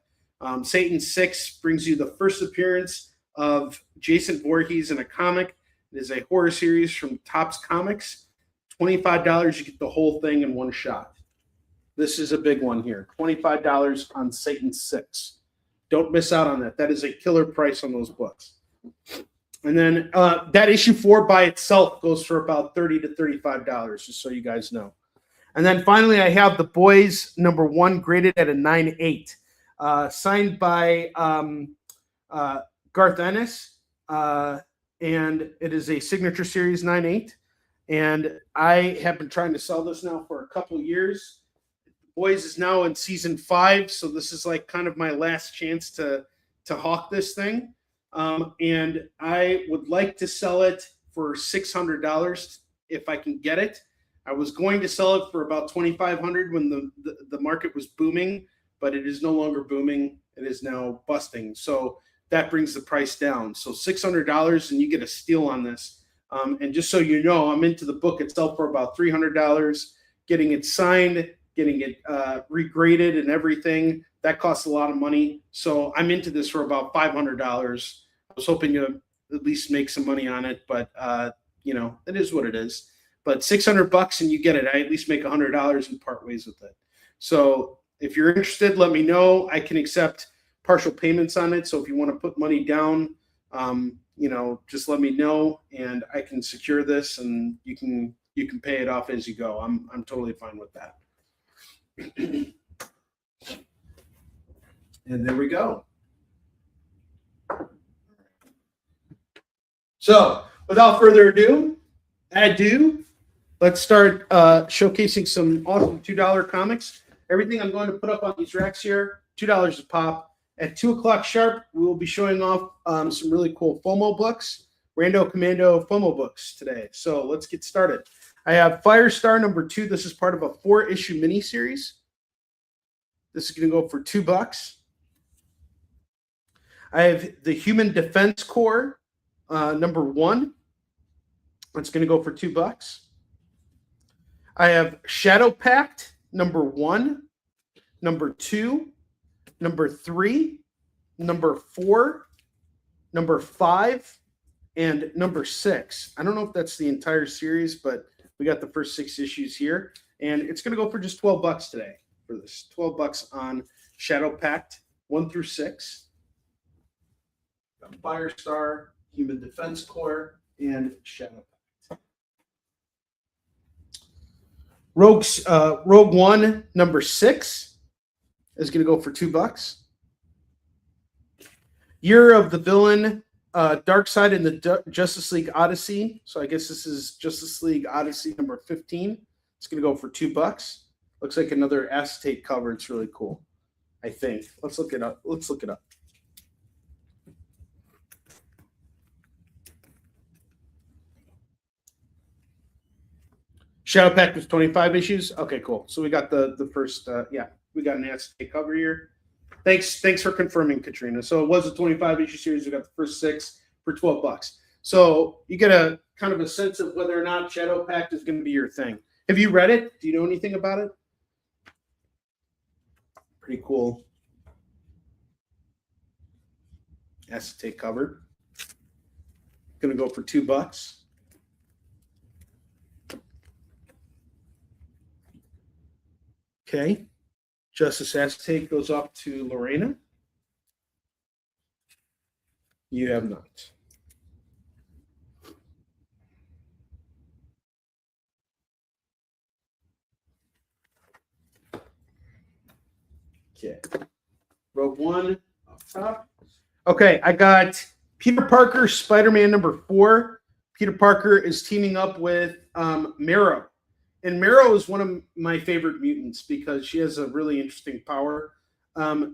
Satan 6 brings you the first appearance of Jason Voorhees in a comic. It is a horror series from Topps Comics. $25, you get the whole thing in one shot. This is a big one here. $25 on Satan 6. Don't miss out on that. That is a killer price on those books. And then that issue 4 by itself goes for about $30 to $35, just so you guys know. And then finally, I have The Boys, number 1, graded at a 9.8, signed by Garth Ennis, and it is a signature series 9.8. And I have been trying to sell this now for a couple years. Boys is now in season 5, so this is like kind of my last chance to hawk this thing. And I would like to sell it for $600 if I can get it. I was going to sell it for about $2,500 when the market was booming, but it is no longer booming. It is now busting. So that brings the price down. So $600, and you get a steal on this. And just so you know, I'm into the book itself for about $300, getting it signed, getting it regraded and everything. That costs a lot of money. So I'm into this for about $500. I was hoping to at least make some money on it, but you know, it is what it is. But $600 and you get it. I at least make $100 and part ways with it. So if you're interested, let me know. I can accept partial payments on it. So if you want to put money down, you know, just let me know and I can secure this, and you can pay it off as you go. I'm totally fine with that. And there we go. So without further ado, let's start showcasing some awesome $2 comics. Everything I'm going to put up on these racks here, $2 a pop. At 2 o'clock sharp, we will be showing off some really cool FOMO books, Rando Commando FOMO books today. So let's get started. I have Firestar number 2. This is part of a 4-issue miniseries. This is going to go for $2. I have the Human Defense Corps number 1. It's going to go for $2. I have Shadow Pact number 1, number 2, number 3, number 4, number 5, and number 6. I don't know if that's the entire series, but we got the first 6 issues here. And it's going to go for just $12 today for this. $12 on Shadow Pact 1 through 6. Firestar, Human Defense Corps, and Shadow Pact. Rogue One number 6 is going to go for $2. Year of the Villain, Darkseid in the Justice League Odyssey. So I guess this is Justice League Odyssey number 15. It's going to go for $2. Looks like another acetate cover. It's really cool, I think. Let's look it up. Shadow Pact was 25 issues. Okay, cool. So we got the first, we got an acetate cover here. Thanks for confirming, Katrina. So it was a 25 issue series. We got the first 6 for $12. So you get a kind of a sense of whether or not Shadow Pact is going to be your thing. Have you read it? Do you know anything about it? Pretty cool. Acetate cover. Going to go for $2. Okay. Justice Acetate goes off to Lorena. You have not. Okay. Rogue One up top. Okay, I got Peter Parker, Spider-Man number 4. Peter Parker is teaming up with Marrow. And Marrow is one of my favorite mutants because she has a really interesting power.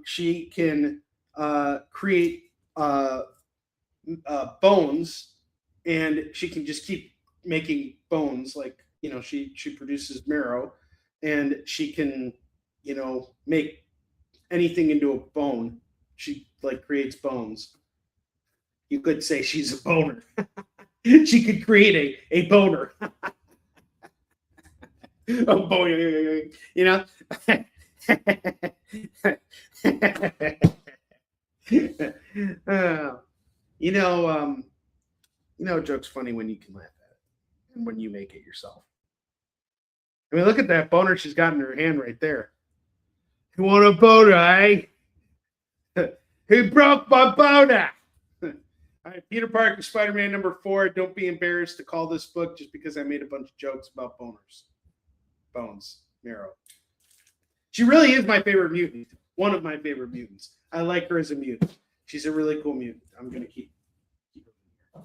She can create bones, and she can just keep making bones. Like, she produces marrow, and she can, make anything into a bone. She creates bones. You could say she's a boner. She could create a boner. Oh boy, joke's funny when you can laugh at it and when you make it yourself. I mean, look at that boner she's got in her hand right there. You want a boner, eh? He broke my boner. All right, Peter Parker, Spider-Man number 4. Don't be embarrassed to call this book just because I made a bunch of jokes about boners. Bones, Marrow. She really is my favorite mutant. One of my favorite mutants. I like her as a mutant. She's a really cool mutant. I'm going to keep her.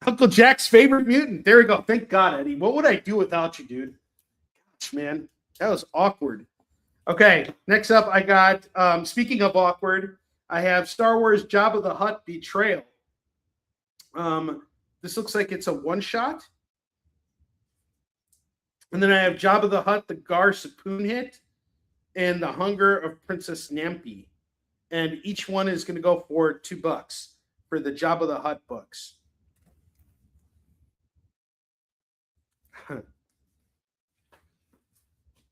Uncle Jack's favorite mutant. There we go. Thank God, Eddie. What would I do without you, dude? Gosh, man. That was awkward. Okay, next up I got, speaking of awkward, I have Star Wars Jabba the Hutt Betrayal. This looks like it's a one-shot. And then I have Jabba the Hutt, the Gar Sapoon hit, and the Hunger of Princess Nampi. And each one is going to go for $2 for the Jabba the Hutt books.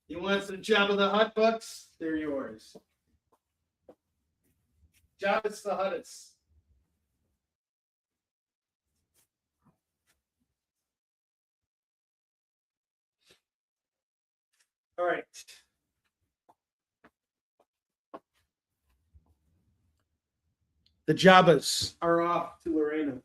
You want some Jabba the Hutt books? They're yours. Jabba's the Huttest. All right. The Jabbas are off to Lorena.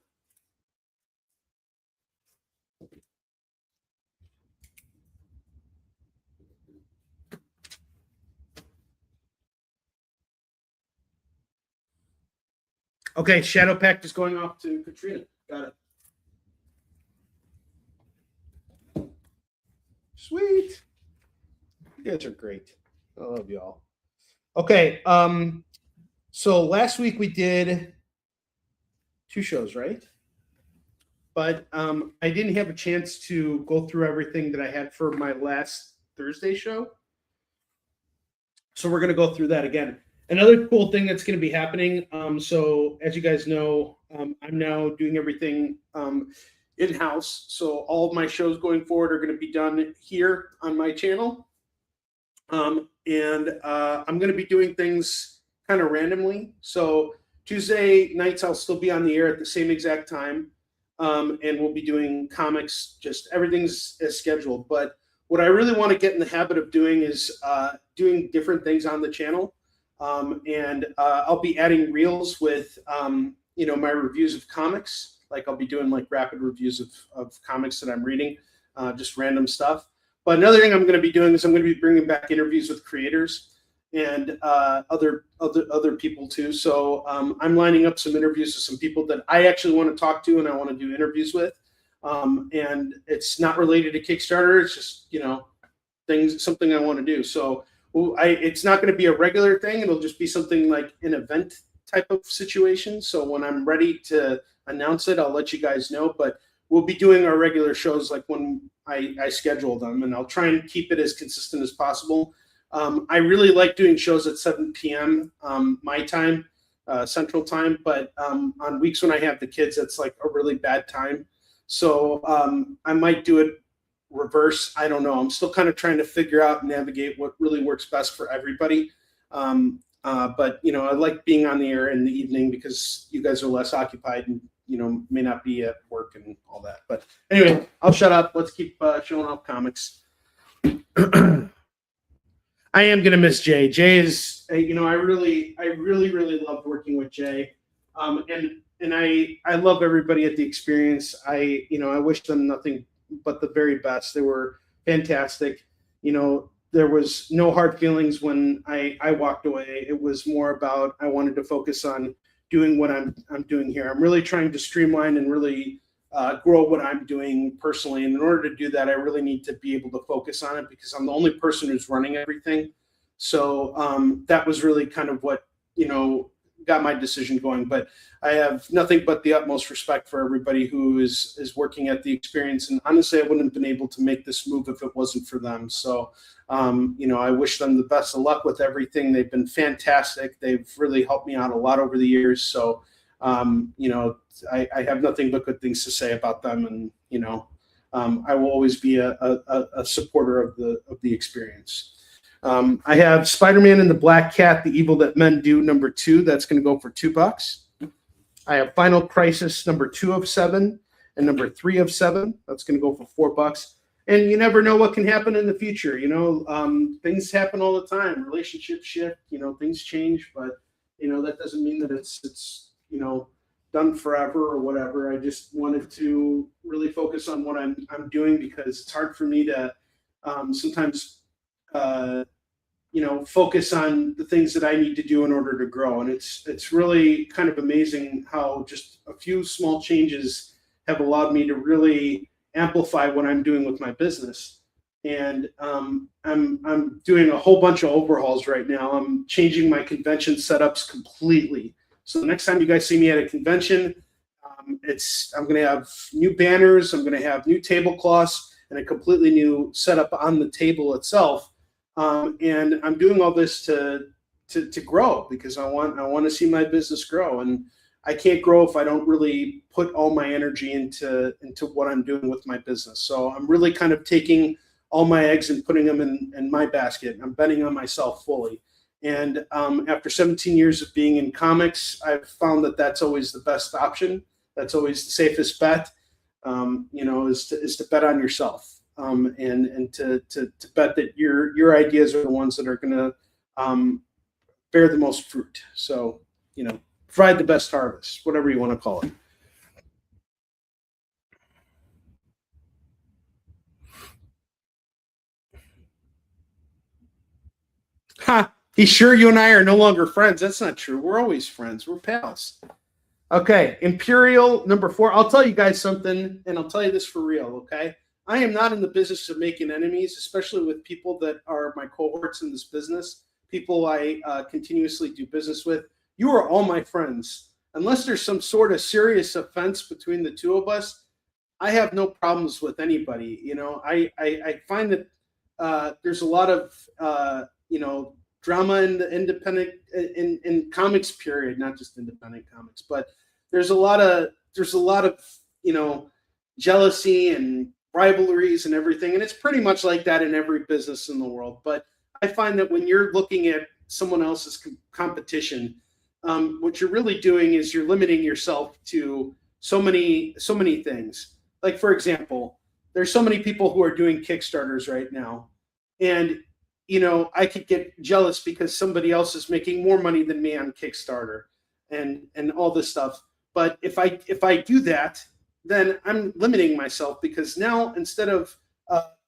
Okay, Shadow Pact is going off to Katrina. Got it. Sweet. You guys are great. I love y'all. Okay, so last week we did 2 shows, right? But I didn't have a chance to go through everything that I had for my last Thursday show. So we're going to go through that again. Another cool thing that's going to be happening, so as you guys know, I'm now doing everything in-house. So all of my shows going forward are going to be done here on my channel. I'm going to be doing things kind of randomly. So Tuesday nights, I'll still be on the air at the same exact time. And we'll be doing comics, just everything's as scheduled. But what I really want to get in the habit of doing is doing different things on the channel. And I'll be adding reels with, you know, my reviews of comics. Like I'll be doing like rapid reviews of comics that I'm reading, just random stuff. But another thing I'm going to be doing is I'm going to be bringing back interviews with creators and other people too. So I'm lining up some interviews with some people that I actually want to talk to and I want to do interviews with. And it's not related to Kickstarter. It's just, you know, something I want to do. So it's not going to be a regular thing. It'll just be something like an event type of situation. So when I'm ready to announce it, I'll let you guys know. But we'll be doing our regular shows like when I schedule them, and I'll try and keep it as consistent as possible. I really like doing shows at 7 p.m. My time, Central Time, but on weeks when I have the kids, that's like a really bad time. So I might do it reverse. I don't know. I'm still kind of trying to figure out and navigate what really works best for everybody. But, you know, I like being on the air in the evening because you guys are less occupied and, you know, may not be at work and all that. But anyway, I'll shut up. Let's keep showing off comics. I am going to miss Jay. Jay is, you know, I really loved working with Jay. And I love everybody at the experience. I wish them nothing but the very best. They were fantastic. You know, there was no hard feelings when I walked away. It was more about I wanted to focus on doing what I'm doing here. I'm really trying to streamline and really grow what I'm doing personally. And in order to do that, I really need to be able to focus on it because I'm the only person who's running everything. So that was really kind of what, you know, got my decision going. But I have nothing but the utmost respect for everybody who is working at the experience. And honestly, I wouldn't have been able to make this move if it wasn't for them. So, you know, I wish them the best of luck with everything. They've been fantastic. They've really helped me out a lot over the years. So, you know, I have nothing but good things to say about them. And, you know, I will always be a supporter of the experience. I have Spider-Man and the Black Cat, The Evil That Men Do, #2. That's going to go for $2. I have Final Crisis #2 of 7 and #3 of 7. That's going to go for $4. And you never know what can happen in the future. You know, things happen all the time. Relationships shift. You know, things change. But you know that doesn't mean that it's you know done forever or whatever. I just wanted to really focus on what I'm doing because it's hard for me to sometimes. You know, focus on the things that I need to do in order to grow. And it's really kind of amazing how just a few small changes have allowed me to really amplify what I'm doing with my business. And I'm doing a whole bunch of overhauls right now. I'm changing my convention setups completely. So the next time you guys see me at a convention, I'm going to have new banners. I'm going to have new tablecloths and a completely new setup on the table itself. And I'm doing all this to grow because I want to see my business grow, and I can't grow if I don't really put all my energy into what I'm doing with my business. So I'm really kind of taking all my eggs and putting them in my basket. I'm betting on myself fully. And after 17 years of being in comics, I've found that that's always the best option. That's always the safest bet. You know, is to bet on yourself. And to bet that your ideas are the ones that are going to bear the most fruit. So, you know, provide the best harvest, whatever you want to call it. Ha! He's sure you and I are no longer friends. That's not true. We're always friends. We're pals. Okay, Imperial #4. I'll tell you guys something, and I'll tell you this for real, okay? I am not in the business of making enemies, especially with people that are my cohorts in this business, people I continuously do business with. You are all my friends. Unless there's some sort of serious offense between the two of us, I have no problems with anybody. You know, I find that there's a lot of, you know, drama in the independent, in comics period, not just independent comics, but there's a lot of, you know, jealousy and rivalries and everything. And it's pretty much like that in every business in the world. But I find that when you're looking at someone else's competition, what you're really doing is you're limiting yourself to so many things. Like, for example, there's so many people who are doing Kickstarters right now. And I could get jealous because somebody else is making more money than me on Kickstarter and all this stuff. But if I do that, then I'm limiting myself, because now instead of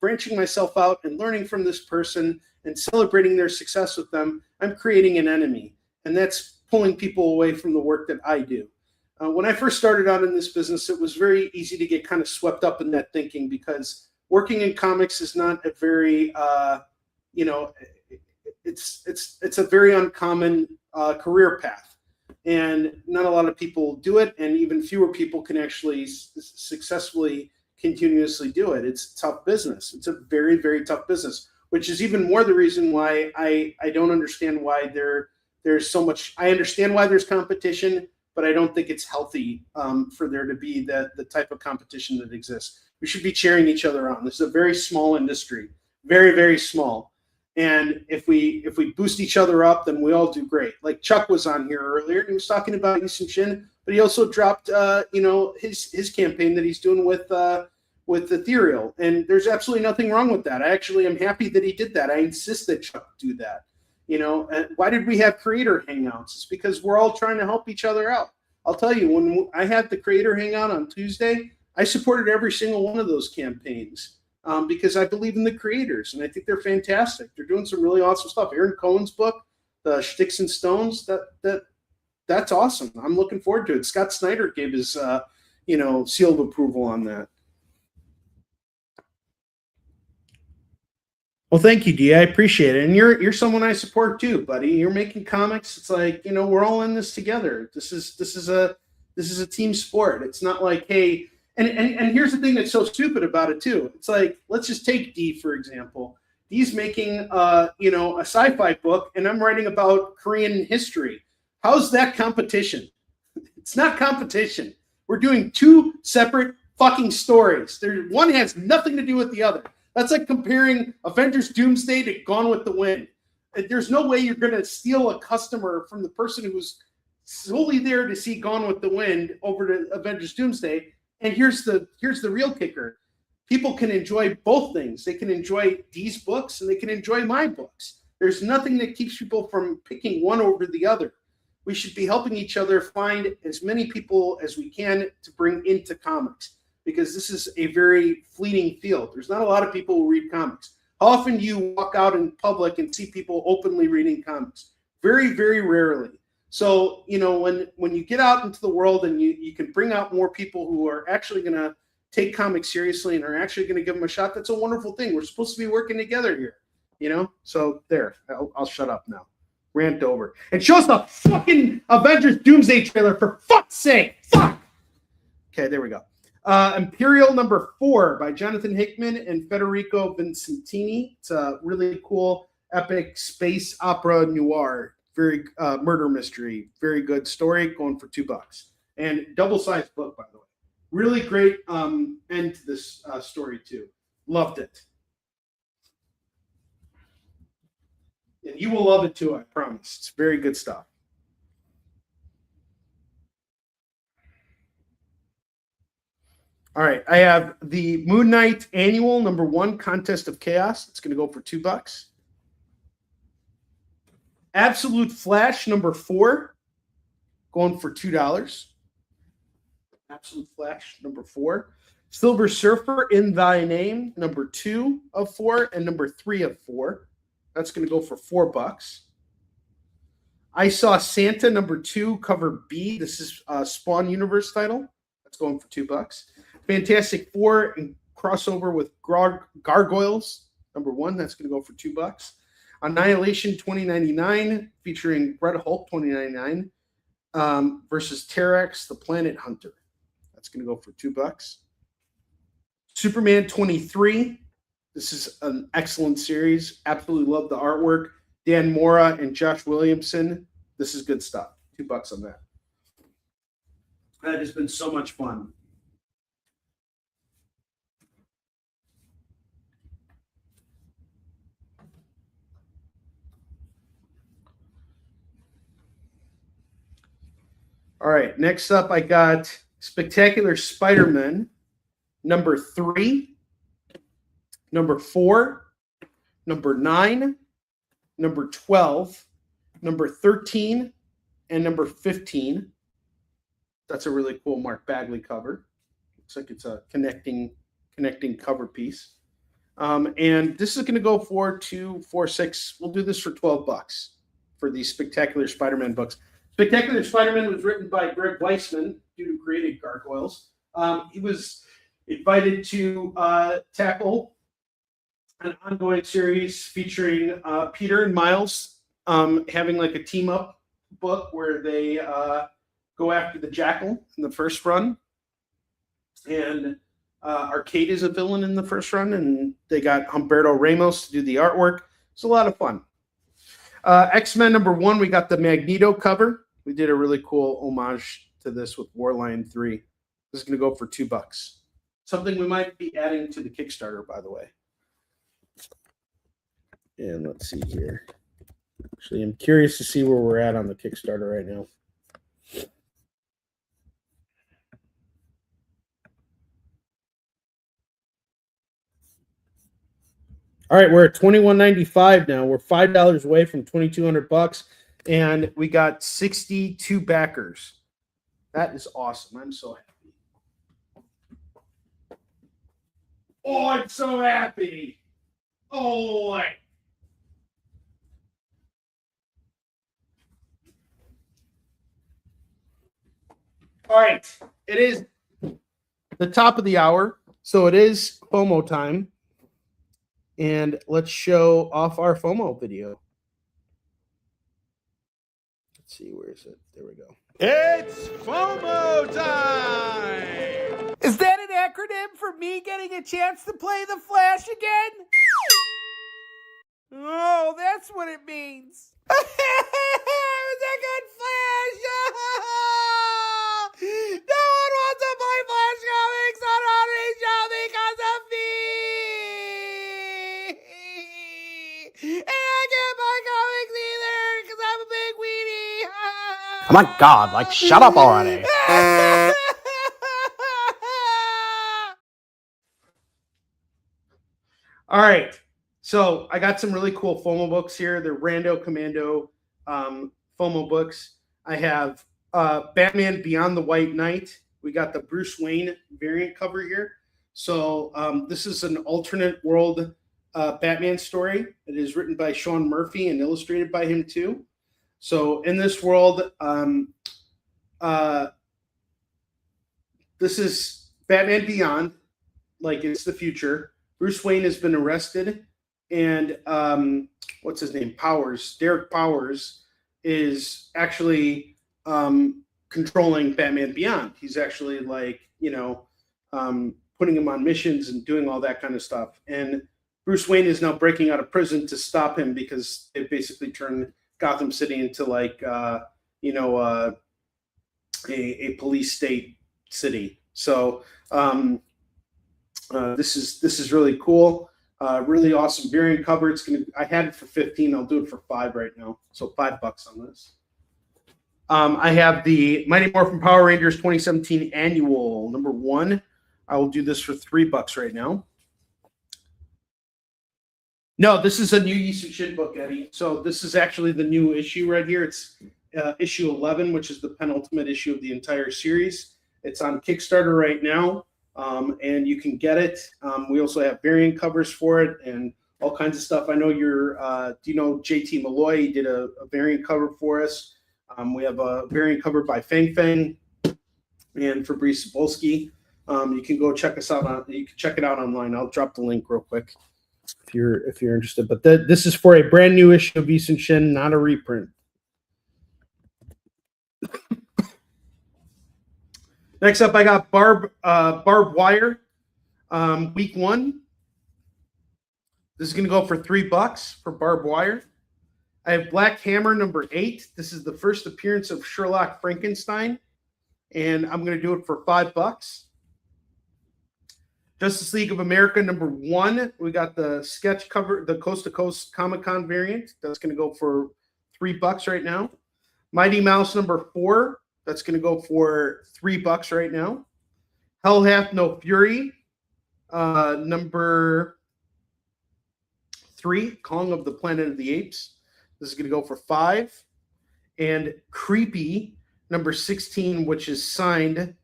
branching myself out and learning from this person and celebrating their success with them, I'm creating an enemy. And that's pulling people away from the work that I do. When I first started out in this business, it was very easy to get kind of swept up in that thinking, because working in comics is not a very, it's a very uncommon career path, and not a lot of people do it, and even fewer people can actually successfully continuously do it. It's tough business. It's a very, very tough business, which is even more the reason why I don't understand why there's so much. I understand why there's competition, but I don't think it's healthy for there to be the type of competition that exists. We should be cheering each other on. This is a very small industry, very, very small. And if we boost each other up, then we all do great. Like Chuck was on here earlier, and he was talking about Easton Shin, but he also dropped his campaign that he's doing with Ethereal. And there's absolutely nothing wrong with that. I actually am happy that he did that. I insist that Chuck do that. Why did we have creator hangouts? It's because we're all trying to help each other out. I'll tell you, when I had the creator hangout on Tuesday, I supported every single one of those campaigns because I believe in the creators, and I think they're fantastic. They're doing some really awesome stuff. Aaron Cohen's book, the Sticks and Stones, that's awesome. I'm looking forward to it. Scott Snyder gave his seal of approval on that. Well, thank you, D. I appreciate it. And you're someone I support too, buddy. You're making comics. It's like, we're all in this together. This is a team sport. It's not like, hey, and here's the thing that's so stupid about it too. It's like, let's just take D, for example. D's making a sci-fi book, and I'm writing about Korean history. How's that competition? It's not competition. We're doing two separate fucking stories. One has nothing to do with the other. That's like comparing Avengers Doomsday to Gone with the Wind. There's no way you're going to steal a customer from the person who was solely there to see Gone with the Wind over to Avengers Doomsday. And here's the real kicker. People can enjoy both things. They can enjoy D's books and they can enjoy my books. There's nothing that keeps people from picking one over the other. We should be helping each other find as many people as we can to bring into comics, because this is a very fleeting field. There's not a lot of people who read comics. How often do you walk out in public and see people openly reading comics? Very, very rarely. So, when you get out into the world and you can bring out more people who are actually going to take comics seriously and are actually going to give them a shot, that's a wonderful thing. We're supposed to be working together here, So there, I'll shut up now. Rant over. And show us the fucking Avengers Doomsday trailer, for fuck's sake. Fuck! Okay, there we go. Imperial #4 by Jonathan Hickman and Federico Vincentini. It's a really cool, epic space opera noir, very murder mystery, very good story, going for $2. And double-sized book, by the way. Really great end to this story too. Loved it. And you will love it too, I promise. It's very good stuff. All right, I have the Moon Knight Annual #1 Contest of Chaos. It's going to go for $2. Absolute Flash #4, going for $2. Absolute Flash #4. Silver Surfer In Thy Name #2 of 4 and #3 of 4. That's going to go for $4. I Saw Santa #2 cover B. This is a Spawn Universe title. That's going for $2. Fantastic Four and crossover with Gargoyles #1. That's going to go for $2. Annihilation 2099 featuring Red Hulk 2099 versus Terex the Planet Hunter. That's going to go for $2. Superman 23. This is an excellent series. Absolutely love the artwork. Dan Mora and Josh Williamson. This is good stuff. $2 on that. That has been so much fun. All right, next up I got Spectacular Spider-Man #3, #4, #9, number 12, number 13, and number 15. That's a really cool Mark Bagley cover. Looks like it's a connecting cover piece. And this is going to go for 2, 4, 6. We'll do this for $12 for these Spectacular Spider-Man books. Spectacular Spider-Man was written by Greg Weisman, dude who created Gargoyles. He was invited to tackle an ongoing series featuring Peter and Miles having like a team-up book where they go after the Jackal in the first run. And Arcade is a villain in the first run, and they got Humberto Ramos to do the artwork. It's a lot of fun. X-Men number 1, we got the Magneto cover. We did a really cool homage to this with Warline 3. This is going to go for $2. Something we might be adding to the Kickstarter, by the way. And let's see here. Actually, I'm curious to see where we're at on the Kickstarter right now. All right, we're at $21.95 now. We're $5 away from $2,200, and we got 62 backers. That is awesome. I'm so happy. Oh, I'm so happy. Oh, all right. It is the top of the hour, so it is FOMO time. And let's show off our FOMO video. Let's see, where is it? There we go. It's FOMO time! Is that an acronym for me getting a chance to play the Flash again? Oh, that's what it means. It was a good Flash! No one wants to play Flash comics on Onrie Show because of me! And I can't buy comics either because I'm a big weenie! Oh my god, like, shut up already. All right. So I got some really cool FOMO books here. They're Rando Commando FOMO books. I have Batman Beyond the White Knight. We got the Bruce Wayne variant cover here. So this is an alternate world Batman story. It is written by Sean Murphy and illustrated by him too. So in this world, this is Batman Beyond, like it's the future. Bruce Wayne has been arrested, and what's his name? Derek Powers is actually controlling Batman Beyond. He's actually putting him on missions and doing all that kind of stuff. And Bruce Wayne is now breaking out of prison to stop him because they basically turned Gotham City into a police state city. So this is really cool. Really awesome variant cover. I had it for 15. I'll do it for 5 right now. So $5 on this. I have the Mighty Morphin Power Rangers 2017 Annual number 1. I will do this for $3 right now. No, this is a new Yisun Shin book, Eddie. So this is actually the new issue right here. It's issue 11, which is the penultimate issue of the entire series. It's on Kickstarter right now, and you can get it. We also have variant covers for it and all kinds of stuff. I know do you know JT Malloy? He did a variant cover for us. We have a variant cover by Fang Fang and Fabrice Sapolsky. You can go check us out you can check it out online. I'll drop the link real quick if you're interested. But this is for a brand new issue of Yisun Shin, not a reprint. Next up, I got Barbed Wire, week 1. This is going to go for $3 for Barbed Wire. I have Black Hammer number 8. This is the first appearance of Sherlock Frankenstein, and I'm going to do it for $5. Justice League of America number 1. We got the sketch cover, the Coast to Coast Comic-Con variant. That's going to go for $3 right now. Mighty Mouse number 4. That's going to go for $3 right now. Hell Hath No Fury, number 3, Kong of the Planet of the Apes. This is going to go for 5. And Creepy, number 16, which is signed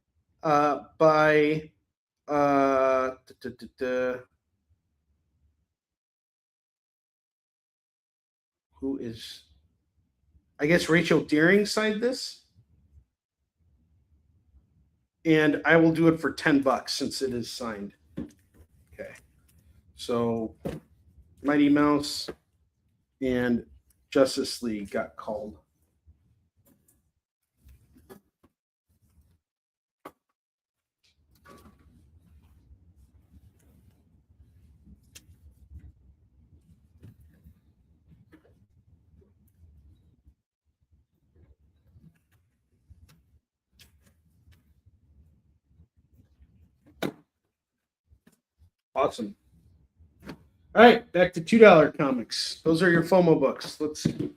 by who is, I guess Rachel Deering signed this. And I will do it for $10 since it is signed. Okay. So Mighty Mouse and Justice League got called. Awesome. All right, back to $2 comics. Those are your FOMO books. Let's see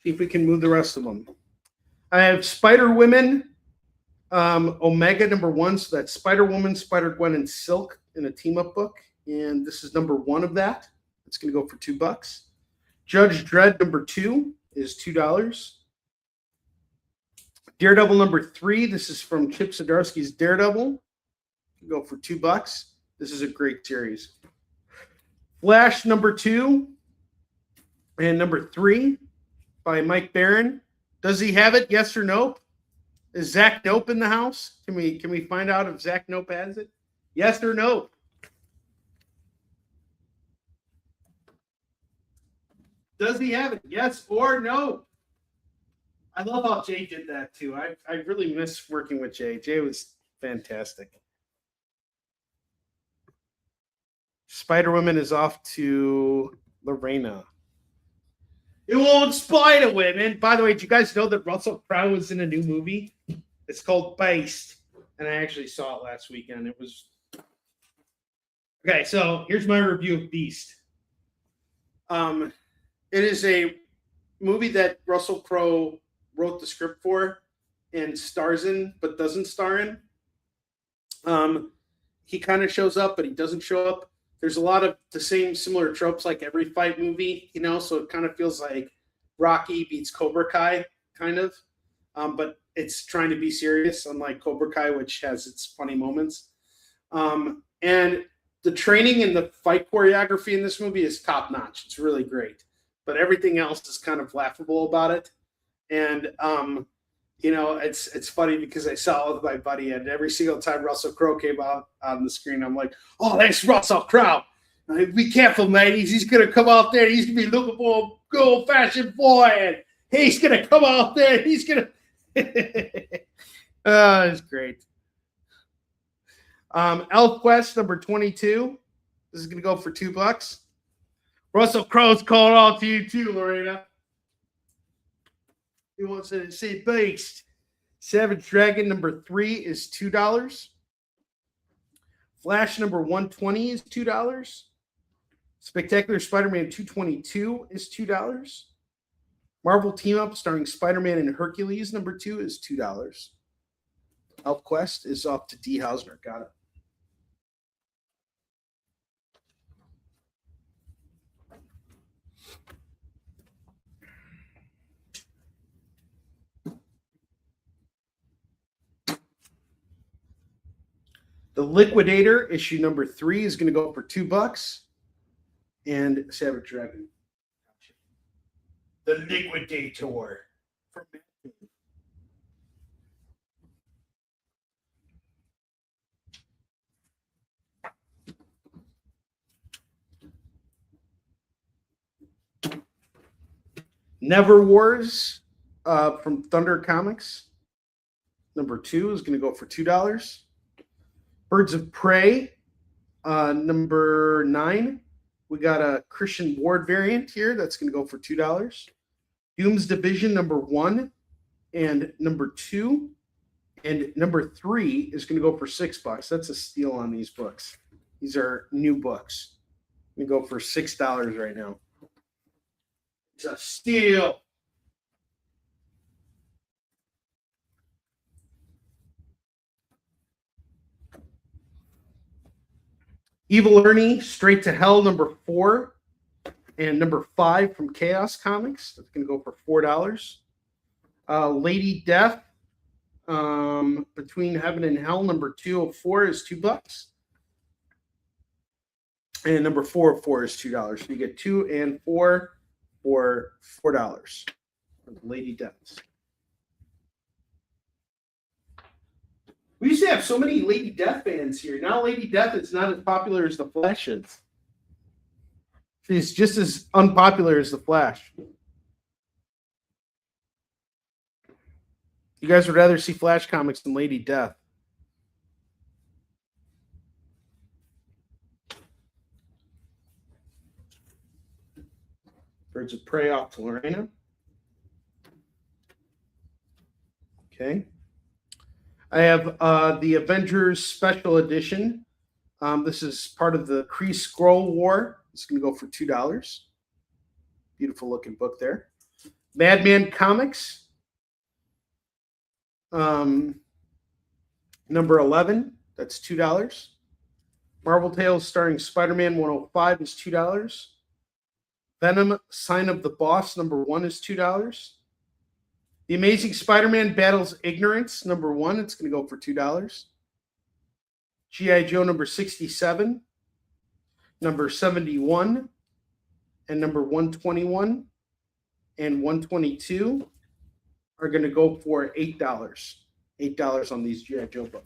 if we can move the rest of them. I have Spider Women, Omega number 1. So that's Spider Woman, Spider Gwen, and Silk in a team up book. And this is number 1 of that. It's going to go for $2. Judge Dredd number 2 is $2. Daredevil number 3. This is from Chip Zdarsky's Daredevil. Go for $2. This is a great series. Flash number 2 and number 3 by Mike Barron. Does he have it? Yes or no? Is Zach Nope in the house? Can we find out if Zach Nope has it? Yes or no? Does he have it? Yes or no? I love how Jay did that too. I really miss working with Jay. Jay was fantastic. Spider-Woman is off to Lorena. It won't Spider-Woman. By the way, did you guys know that Russell Crowe was in a new movie? It's called Beast. And I actually saw it last weekend. It was... Okay, so here's my review of Beast. It is a movie that Russell Crowe wrote the script for and stars in, but doesn't star in. He kind of shows up, but he doesn't show up. There's a lot of the same similar tropes like every fight movie, you know, so it kind of feels like Rocky beats Cobra Kai, kind of. But it's trying to be serious, unlike Cobra Kai, which has its funny moments. And the training and the fight choreography in this movie is top notch. It's really great. But everything else is kind of laughable about it. And, you know, it's funny because I saw it with my buddy, and every single time Russell Crowe came out on the screen, I'm like, oh, that's Russell Crowe. Be careful, mate. He's going to come out there. He's going to be looking for a good old-fashioned boy, and he's going to come out there. He's going to – oh, it's great. Elf Quest number 22. This is going to go for $2. Russell Crowe's calling out to you too, Lorena. He wants to say Beast. Savage Dragon number 3 is $2. Flash number 120 is $2. Spectacular Spider-Man 222 is $2. Marvel Team Up starring Spider-Man and Hercules number 2 is $2. Elf Quest is off to D. Hausner. Got it. The Liquidator, issue number 3, is going to go for $2. And Savage Dragon. The Liquidator. Never Wars from Thunder Comics. Number 2 is going to go for $2. Birds of Prey, number 9. We got a Christian Ward variant here. That's going to go for $2. Doom's Division, number 1 and number 2. And number 3 is going to go for $6. That's a steal on these books. These are new books. We go for $6 right now. It's a steal. Evil Ernie, Straight to Hell, number 4. And number 5 from Chaos Comics. That's going to go for $4. Lady Death, Between Heaven and Hell, number 2 of 4 is $2. And number 4 of 4 is $2. So you get 2 and 4 for $4. Lady Deaths. We used to have so many Lady Death fans here. Now Lady Death is not as popular as the Flash is. She's just as unpopular as the Flash. You guys would rather see Flash comics than Lady Death. Birds of Prey off to Lorena. Okay. I have the Avengers Special Edition. This is part of the Kree Skrull War. It's going to go for $2. Beautiful looking book there. Madman Comics. Number 11. That's $2. Marvel Tales starring Spider-Man 105 is $2. Venom Sign of the Boss number 1 is $2. The Amazing Spider-Man Battles Ignorance number 1. It's going to go for $2. G.I. Joe number 67, number 71, and number 121 and 122 are going to go for $8. $8 on these G.I. Joe books.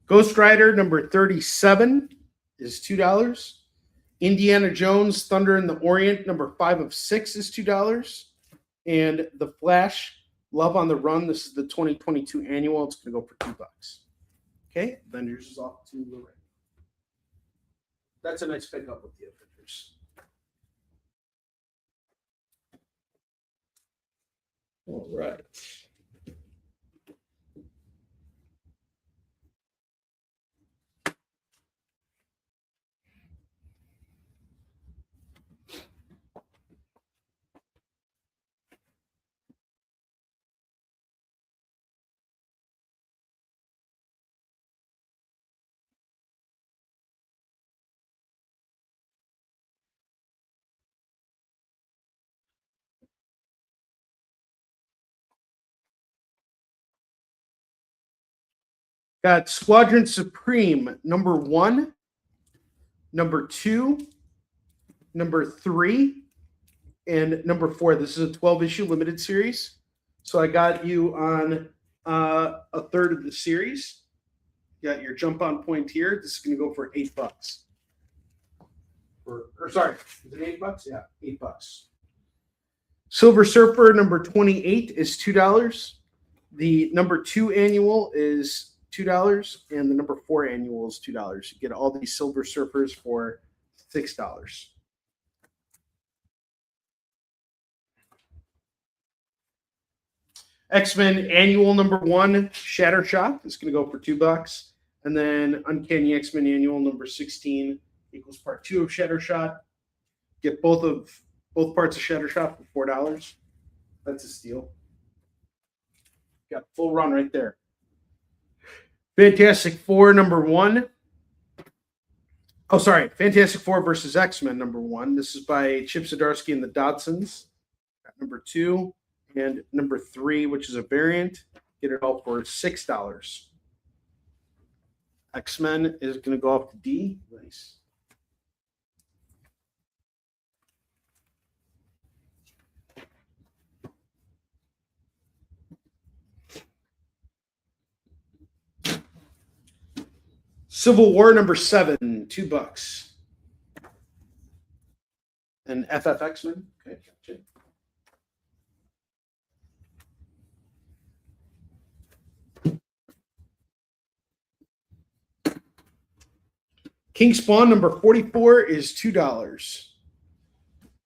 Ghost Rider number 37 is $2. Indiana Jones Thunder in the Orient number 5 of 6 is $2. And The Flash Love on the Run, this is the 2022 annual. It's going to go for $2. Okay, Avengers is off to the right. That's a nice pickup with the Avengers. All right. Got Squadron Supreme number 1, number 2, number 3, and number 4. This is a 12-issue limited series. So I got you on a third of the series. You got your jump on point here. This is going to go for $8. Or sorry, is it $8? Yeah, $8. Silver Surfer number 28 is $2. The number 2 annual is $2, and the number 4 annual is $2. You get all these Silver Surfers for $6. X-Men annual number 1, Shattershot, is going to go for $2. And then Uncanny X-Men annual number 16 equals part 2 of Shattershot. Get both parts of Shattershot for $4. That's a steal. Got full run right there. Fantastic Four number 1. Oh, sorry. Fantastic Four versus X-Men number 1. This is by Chip Zdarsky and the Dodsons. Got number 2 and number 3, which is a variant. Get it all for $6. X-Men is going to go off to D. Nice. Civil War number 7, $2. And FF X-Men. Okay, gotcha. King Spawn number 44 is $2.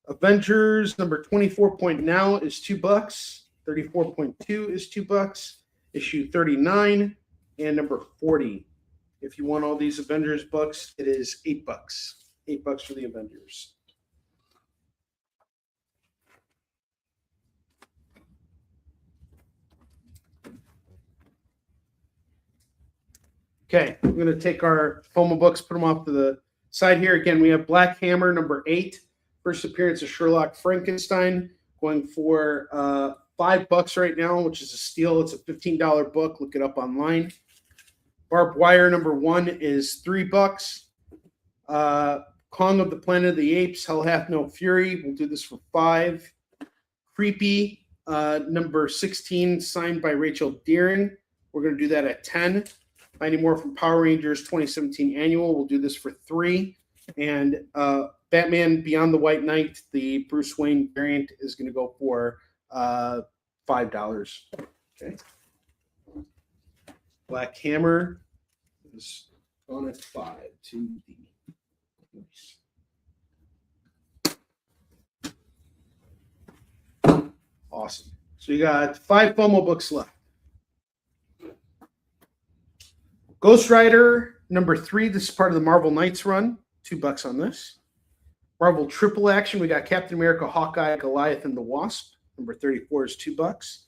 Avengers number 24 point now is $2. 34.2 is $2. Issue 39 and number 40. If you want all these Avengers books, it is $8. $8 for the Avengers. Okay, I'm going to take our FOMO books, put them off to the side here. Again, we have Black Hammer, number 8. First appearance of Sherlock Frankenstein, going for $5 right now, which is a steal. It's a $15 book. Look it up online. Barbed Wire, number 1 is $3. Kong of the Planet of the Apes, Hell Hath No Fury. We'll do this for $5. Creepy, number 16, signed by Rachel Deering. We're going to do that at $10. Any more from Power Rangers 2017 Annual, we'll do this for $3. And Batman Beyond the White Knight, the Bruce Wayne variant, is going to go for $5. Okay. Black Hammer is on at 5 to the awesome. So you got 5 FOMO books left. Ghost Rider number 3. This is part of the Marvel Knights run. $2 on this. Marvel Triple Action. We got Captain America, Hawkeye, Goliath, and the Wasp. Number 34 is $2.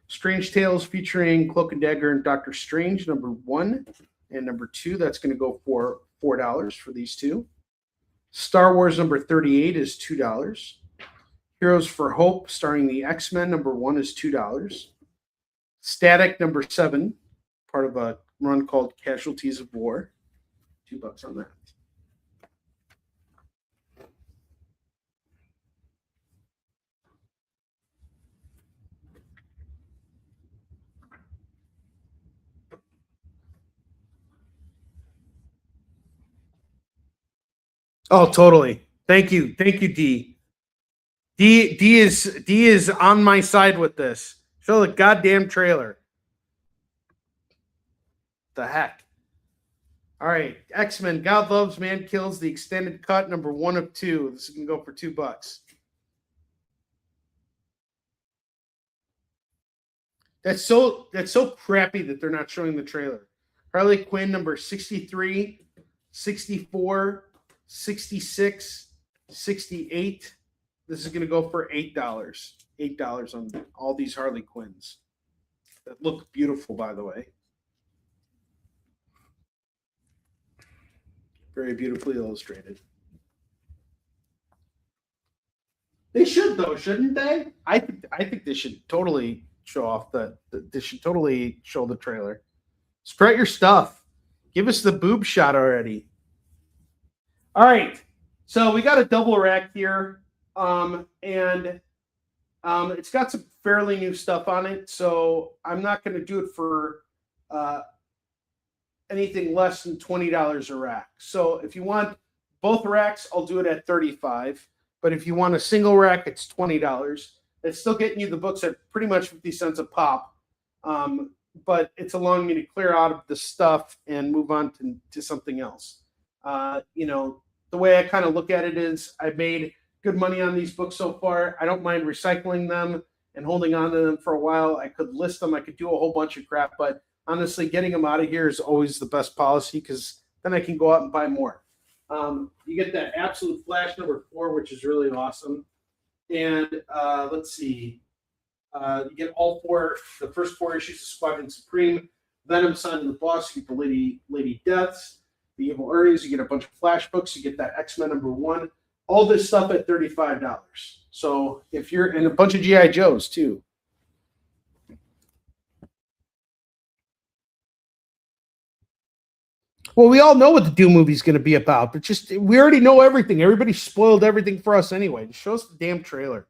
Strange Tales featuring Cloak and Dagger and Doctor Strange. Number 1 and number 2. That's going to go for $4 for these two. Star Wars number 38 is $2. Heroes for Hope, starring the X-Men, number 1 is $2. Static number 7, part of a run called Casualties of War, $2 on that. Oh, totally. Thank you, D. D is on my side with this. Show the goddamn trailer. The heck. All right, X-Men, God Loves, Man Kills, the extended cut, number 1 of 2. This is gonna go for $2. That's so crappy that they're not showing the trailer. Harley Quinn number 63, 64, 66, 68. This is going to go for $8. $8 on all these Harley Quinns that look beautiful, by the way. Very beautifully illustrated. They should, though, shouldn't they? I think they should totally show off they should totally show the trailer. Spread your stuff. Give us the boob shot already. All right. So we got a double rack here. And it's got some fairly new stuff on it, so I'm not going to do it for anything less than $20 a rack. So if you want both racks, I'll do it at $35. But if you want a single rack, it's $20. It's still getting you the books at pretty much 50 cents a pop. But it's allowing me to clear out of the stuff and move on to something else. The way I kind of look at it is I've made good money on these books so far. I don't mind recycling them and holding on to them for a while. I could list them. I could do a whole bunch of crap, but honestly, getting them out of here is always the best policy because then I can go out and buy more. You get that Absolute Flash number 4, which is really awesome. And let's see. You get the first 4 issues of Squadron Supreme, Venom, Son of the Boss, you get the Lady Deaths, the Evil Ernie's, you get a bunch of Flash books, you get that X-Men number 1. All this stuff at $35. So if you're in a bunch of G.I. Joes too. Well, we all know what the Doom movie is going to be about, but we already know everything. Everybody spoiled everything for us anyway. Just show us the damn trailer.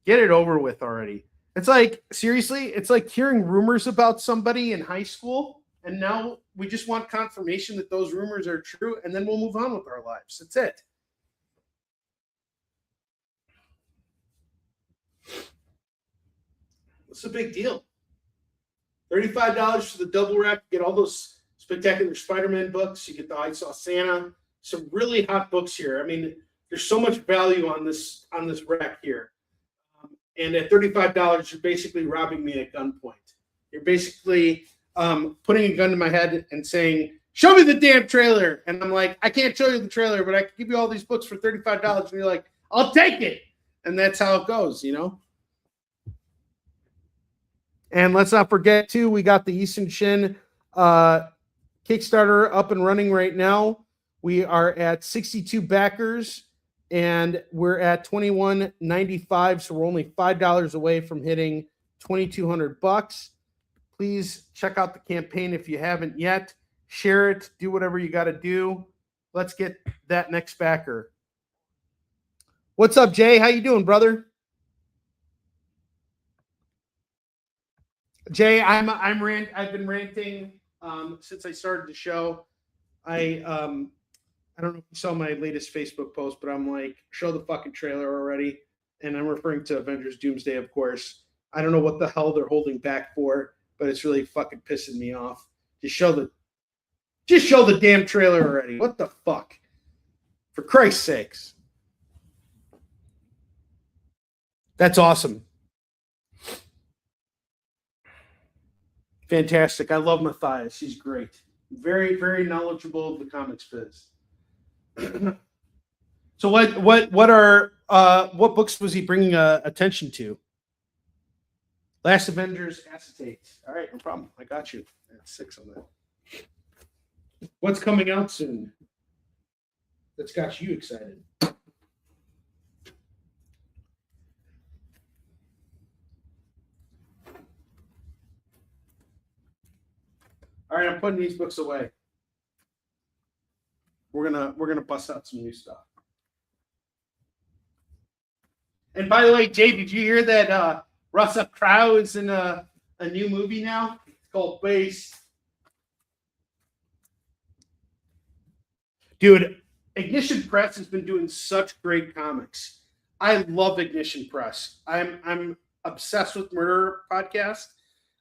Get it over with already. It's like, seriously, it's like hearing rumors about somebody in high school, and now we just want confirmation that those rumors are true, and then we'll move on with our lives. That's it. What's the big deal? $35 for the double rack. You get all those spectacular Spider-Man books. You get the I Saw Santa. Some really hot books here. I mean, there's so much value on this rack here. And at $35, you're basically robbing me at gunpoint. You're basically putting a gun to my head and saying, show me the damn trailer. And I'm like, I can't show you the trailer, but I can give you all these books for $35. And you're like, I'll take it. And that's how it goes, And let's not forget, too, we got the Easton Shin Kickstarter up and running right now. We are at 62 backers, and we're at $21.95, so we're only $5 away from hitting $2,200. Please check out the campaign if you haven't yet. Share it. Do whatever you got to do. Let's get that next backer. What's up, Jay? How you doing, brother? Jay, I've been ranting since I started the show. I don't know if you saw my latest Facebook post, but I'm like, show the fucking trailer already. And I'm referring to Avengers Doomsday, of course. I don't know what the hell they're holding back for, but it's really fucking pissing me off. Just show the damn trailer already. What the fuck? For Christ's sakes. That's awesome. Fantastic. I love Matthias. He's great. Very, very knowledgeable of the comics biz. So what books was he bringing attention to? Last Avengers acetate. All right, no problem. I got you. That's 6 on that. What's coming out soon? That's got you excited. All right, I'm putting these books away. We're gonna bust out some new stuff. And by the way, Jay, did you hear that Russell Crowe is in a new movie now? It's called Base. Dude, Ignition Press has been doing such great comics. I love Ignition Press. I'm obsessed with Murder Podcast.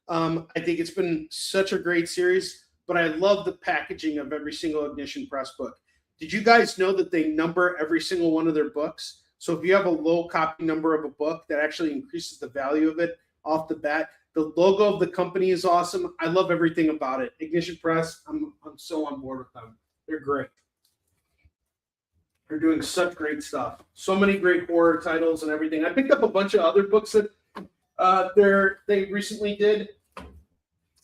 I think it's been such a great series, but I love the packaging of every single Ignition Press book. Did you guys know that they number every single one of their books? So if you have a low copy number of a book, that actually increases the value of it off the bat. The logo of the company is awesome. I love everything about it. Ignition Press, I'm so on board with them. They're great. They're doing such great stuff. So many great horror titles and everything. I picked up a bunch of other books that they recently did.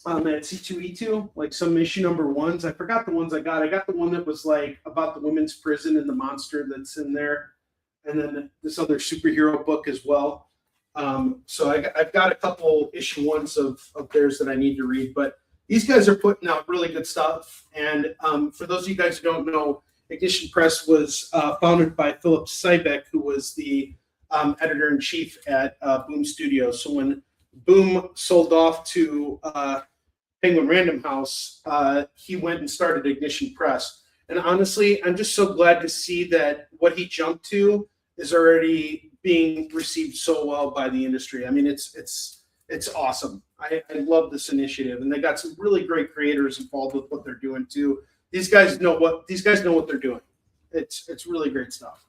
At C2E2, like some issue number 1s. I forgot the ones I got. I got the one that was like about the women's prison and the monster that's in there, and then this other superhero book as well. So I've got a couple issue 1s of theirs that I need to read. But these guys are putting out really good stuff. And for those of you guys who don't know, Ignition Press was founded by Philip Sybeck, who was the editor-in-chief at Boom Studios. So when Boom sold off to Penguin Random House, he went and started Ignition Press. And honestly, I'm just so glad to see that what he jumped to is already being received so well by the industry. I mean, it's awesome. I love this initiative, and they got some really great creators involved with what they're doing too. These guys know what they're doing. It's really great stuff.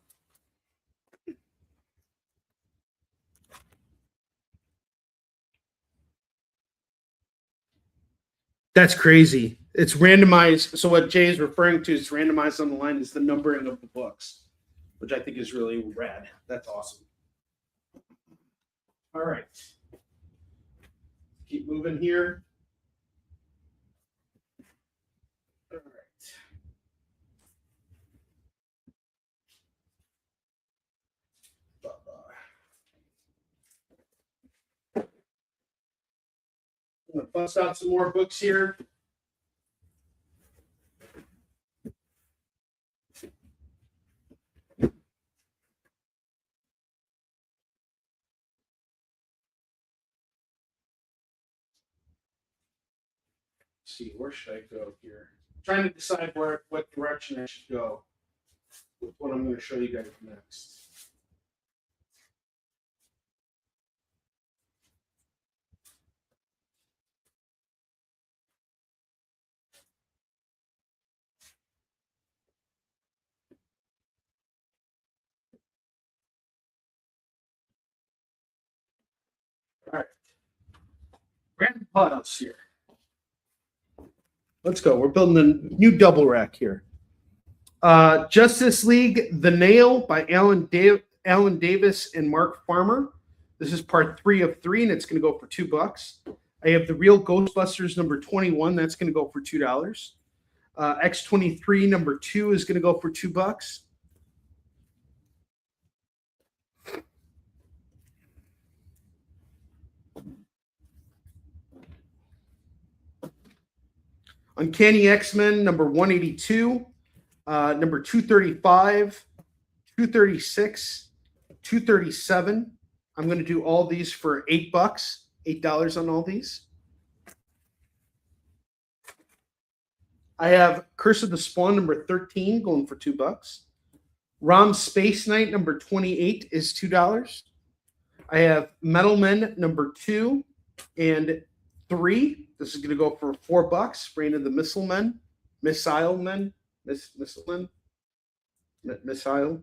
That's crazy. It's randomized. So what Jay is referring to is randomized on the line is the numbering of the books, which I think is really rad. That's awesome. All right. Keep moving here. All right. I'm going to bust out some more books here. Let's see, where should I go here? I'm trying to decide what direction I should go with what I'm going to show you guys next. All right. Random piles here. Let's go. We're building a new double rack here. Justice League The Nail by Alan Davis and Mark Farmer. This is part 3 of 3, and it's going to go for $2. I have The Real Ghostbusters number 21. That's going to go for $2. X23 number 2 is going to go for $2. Uncanny X-Men number 182, number 235, 236, 237. I'm going to do all these for $8, $8 on all these. I have Curse of the Spawn number 13 going for $2. Rom Space Knight number 28 is $2. I have Metal Men number 2 and 3. This is going to go for $4. Reign of the Missile Men. Missile Men. Missile Men. Missile.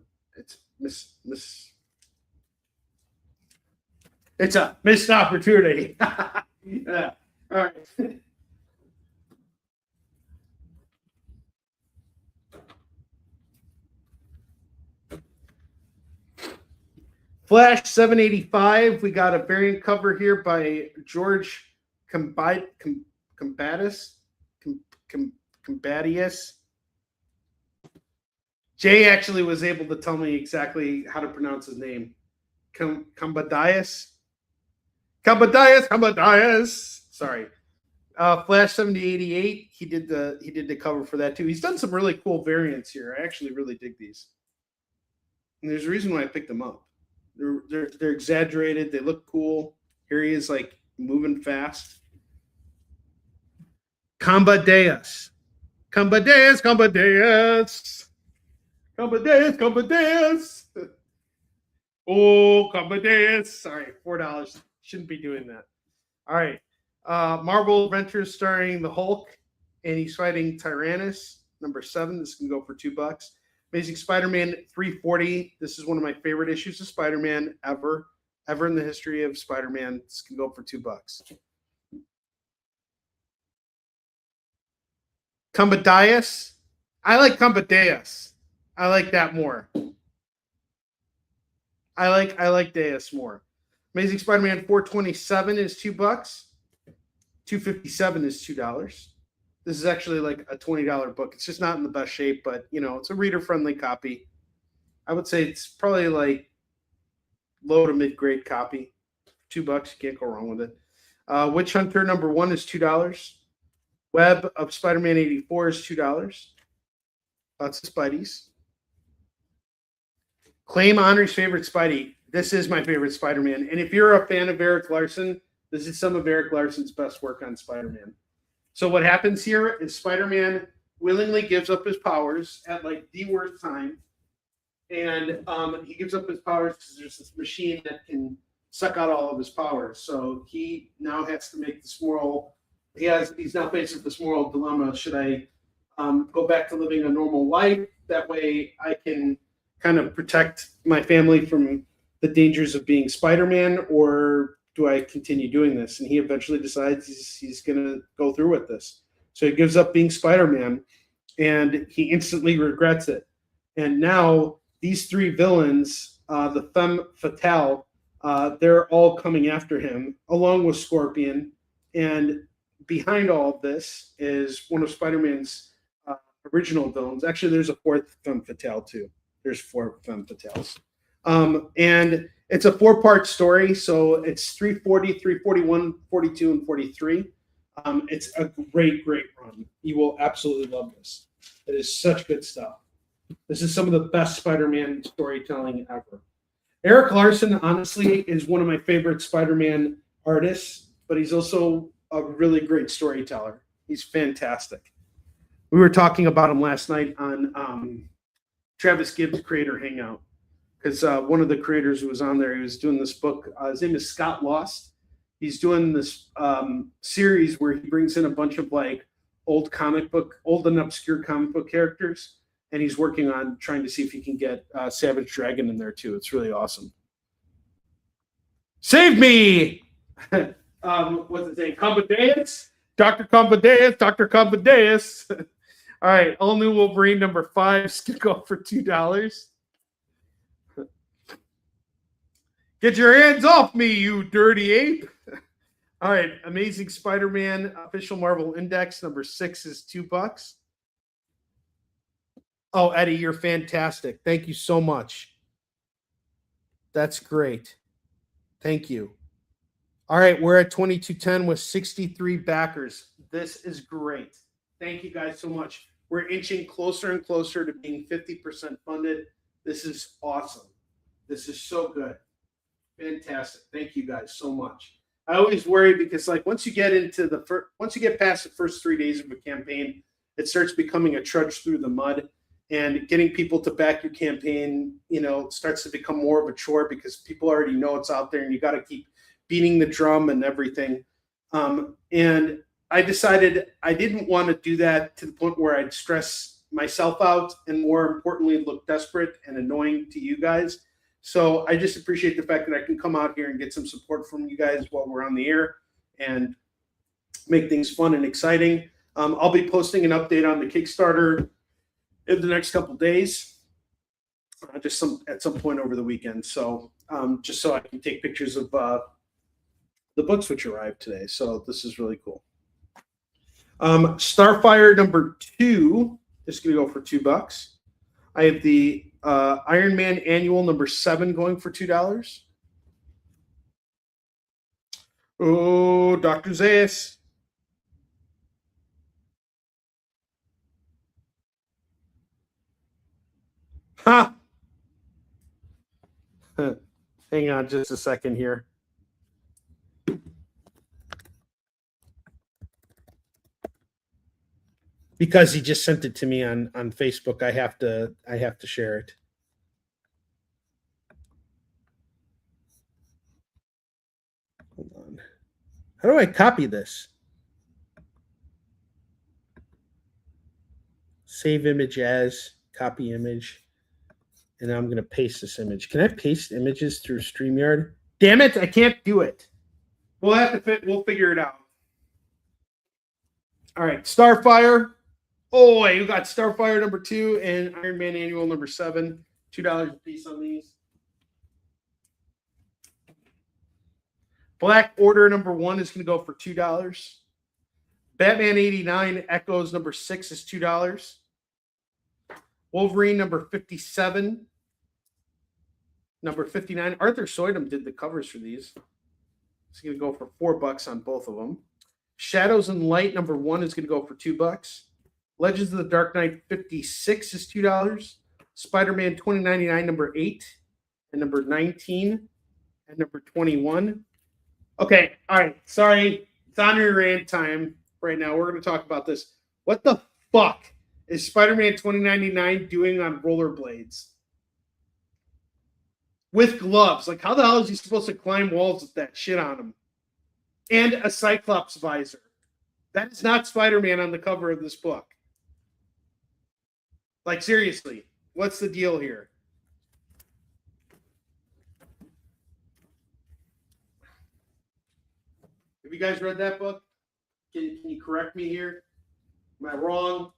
It's a missed opportunity. Yeah. All right. Flash 785. We got a variant cover here by George Combatius. Jay actually was able to tell me exactly how to pronounce his name. Combatius. Sorry. Flash 7088. He did the cover for that too. He's done some really cool variants here. I actually really dig these. And there's a reason why I picked them up. They're exaggerated. They look cool. Here he is, like moving fast. Combatius. Oh, Combatius. Sorry, $4. Shouldn't be doing that. All right. Marvel Adventures starring the Hulk, and he's fighting Tyrannus, number 7. This can go for $2. Amazing Spider-Man 340. This is one of my favorite issues of Spider-Man ever in the history of Spider-Man. This can go for $2. Combatius. I like Combatius. I like that more. I like Deus more. Amazing Spider-Man 427 is $2. 257 is $2. This is actually like a $20 book. It's just not in the best shape, but it's a reader-friendly copy. I would say it's probably like low to mid-grade copy. $2, you can't go wrong with it. Witch Hunter number 1 is $2. Web of Spider-Man 84 is $2. Lots of Spideys. Claim Onrie's favorite Spidey. This is my favorite Spider-Man. And if you're a fan of Eric Larson, this is some of Eric Larson's best work on Spider-Man. So what happens here is Spider-Man willingly gives up his powers at like the worst time. And he gives up his powers because there's this machine that can suck out all of his powers. So he now has to make this moral, he's now faced with this moral dilemma. Should I go back to living a normal life? That way I can kind of protect my family from the dangers of being Spider-Man, or do I continue doing this? And he eventually decides he's going to go through with this. So he gives up being Spider-Man, and he instantly regrets it. And now these 3 villains, the Femme Fatale, they're all coming after him, along with Scorpion. And behind all of this is one of Spider-Man's original villains. Actually, there's a 4th Femme Fatale, too. There's 4 Femme Fatales. And it's a 4-part story, so it's 340, 341, 42, and 43. It's a great run. You will absolutely love this. It is such good stuff. This is some of the best Spider-Man storytelling ever. Eric Larson, honestly, is one of my favorite Spider-Man artists, but he's also a really great storyteller. He's fantastic. We were talking about him last night on Travis Gibbs Creator Hangout, because one of the creators who was on there, he was doing this book. His name is Scott Lost. He's doing this series where he brings in a bunch of like old and obscure comic book characters, and he's working on trying to see if he can get Savage Dragon in there too. It's really awesome. Save me! What's his name? Combatius? Dr. Combatius. All right, all new Wolverine number 5 is going to go for $2. Get your hands off me, you dirty ape. All right, Amazing Spider-Man official Marvel Index number 6 is $2. Oh, Eddie, you're fantastic. Thank you so much. That's great. Thank you. All right, we're at 2210 with 63 backers. This is great. Thank you guys so much. We're inching closer and closer to being 50% funded. This is awesome. This is so good. Fantastic. Thank you guys so much. I always worry because like once you get past the first 3 days of a campaign, it starts becoming a trudge through the mud, and getting people to back your campaign, starts to become more of a chore because people already know it's out there and you got to keep beating the drum and everything. And I decided I didn't want to do that to the point where I'd stress myself out and, more importantly, look desperate and annoying to you guys. So I just appreciate the fact that I can come out here and get some support from you guys while we're on the air and make things fun and exciting. I'll be posting an update on the Kickstarter in the next couple days, at some point over the weekend. So just so I can take pictures of the books which arrived today. So this is really cool. Starfire number 2 is going to go for $2. I have the Iron Man Annual number 7 going for $2. Oh, Dr. Zayas. Ha! Hang on just a second here. Because he just sent it to me on Facebook, I have to share it. Hold on. How do I copy this? Save image as, copy image. And I'm going to paste this image. Can I paste images through StreamYard? Damn it, I can't do it. We'll figure it out. All right, Starfire. Oh, you got Starfire number 2 and Iron Man Annual number 7. $2 a piece on these. Black Order number 1 is going to go for $2. Batman 89 Echoes number 6 is $2. Wolverine number 57. Number 59. Arthur Soydom did the covers for these. It's going to go for $4 on both of them. Shadows and Light number 1 is going to go for $2. Legends of the Dark Knight 56 is $2. Spider-Man 2099 number 8 and number 19 and number 21. Okay, all right. Sorry, it's Onrie rant time right now. We're going to talk about this. What the fuck is Spider-Man 2099 doing on rollerblades with gloves? Like, how the hell is he supposed to climb walls with that shit on him? And a Cyclops visor. That is not Spider-Man on the cover of this book. Like, seriously, what's the deal here? Have you guys read that book? Can you correct me here? Am I wrong?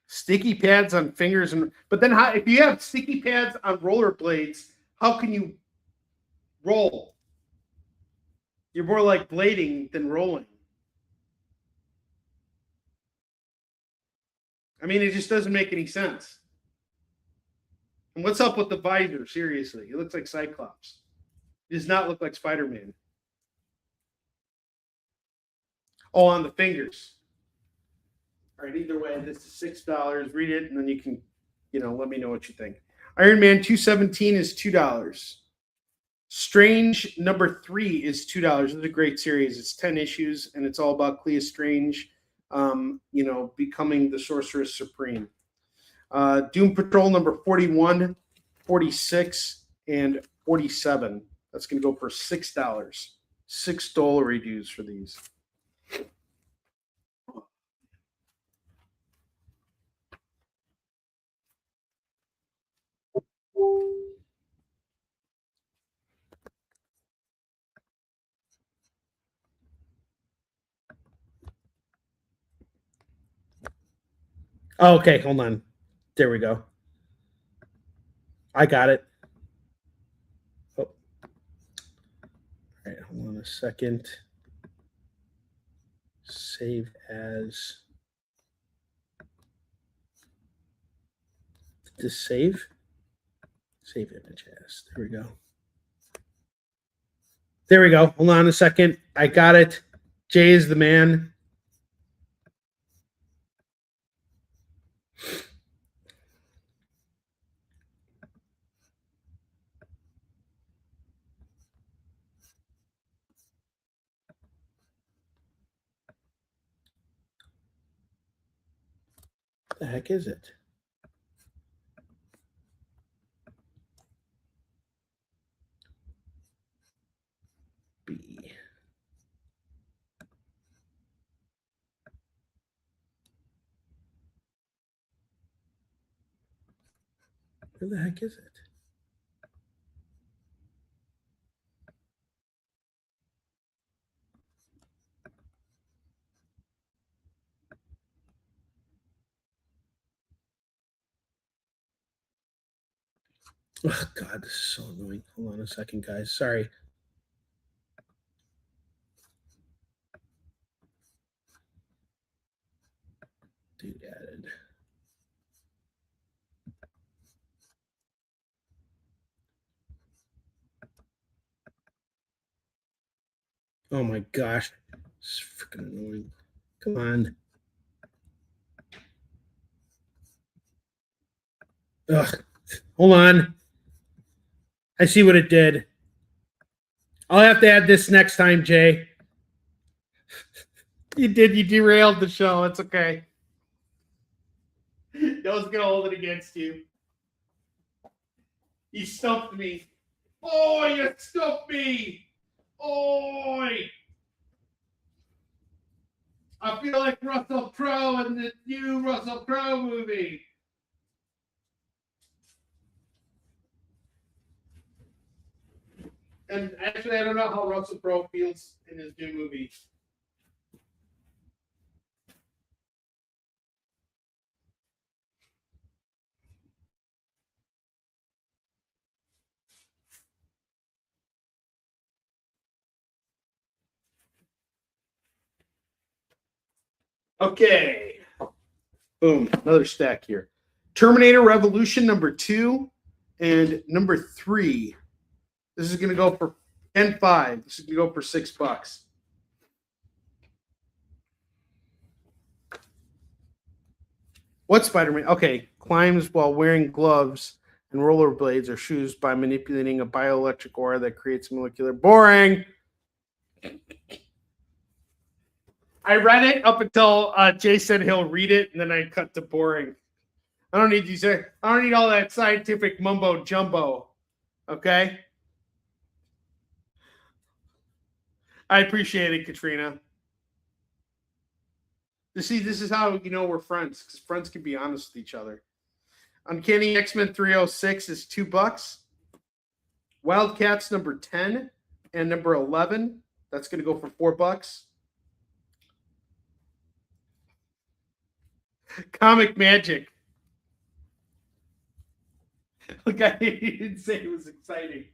Sticky pads on fingers, but then if you have sticky pads on rollerblades, how can you roll? You're more like blading than rolling. I mean, it just doesn't make any sense. And what's up with the visor? Seriously, it looks like Cyclops. It does not look like Spider-Man. Oh, on the fingers. All right, either way, this is $6. Read it, and then you can, let me know what you think. Iron Man 217 is $2. Strange number 3 is $2. It's a great series. It's 10 issues, and it's all about Clea Strange, becoming the Sorceress Supreme. Doom Patrol number 41, 46, and 47. That's going to go for $6. $6 dues for these. Oh, okay, hold on. There we go. I got it. Oh. a second. Save as. Did this save? Save image as. There we go. There we go. Hold on a second. I got it. Jay is the man. What the heck is it? B. Where the heck is it? Oh, God, this is so annoying. Hold on a second, guys. Sorry. Dude added. Oh my gosh. It's freaking annoying. Come on. Ugh. Hold on. I see what it did. I'll have to add this next time, Jay. You did. You derailed the show. It's okay. I was going to hold it against you. You stumped me. Oh, you stumped me. Oh. I feel like Russell Crowe in the new Russell Crowe movie. And actually, I don't know how Russell Crowe feels in his new movie. Okay. Boom. Another stack here. Terminator Revolution #2 and #3. This is going to go for 10.5. This is going to go for $6. What Spider-Man? Okay. Climbs while wearing gloves and rollerblades or shoes by manipulating a bioelectric aura that creates molecular. Boring. I read it up until Jay said he'll read it, and then I cut to boring. I don't need these. I don't need all that scientific mumbo jumbo. Okay. I appreciate it, Katrina. You see, this is how you know we're friends, because friends can be honest with each other. Uncanny X-Men 306 is $2. Wildcats #10 and #11. That's going to go for $4. Comic Magic. Look, I didn't say it was exciting.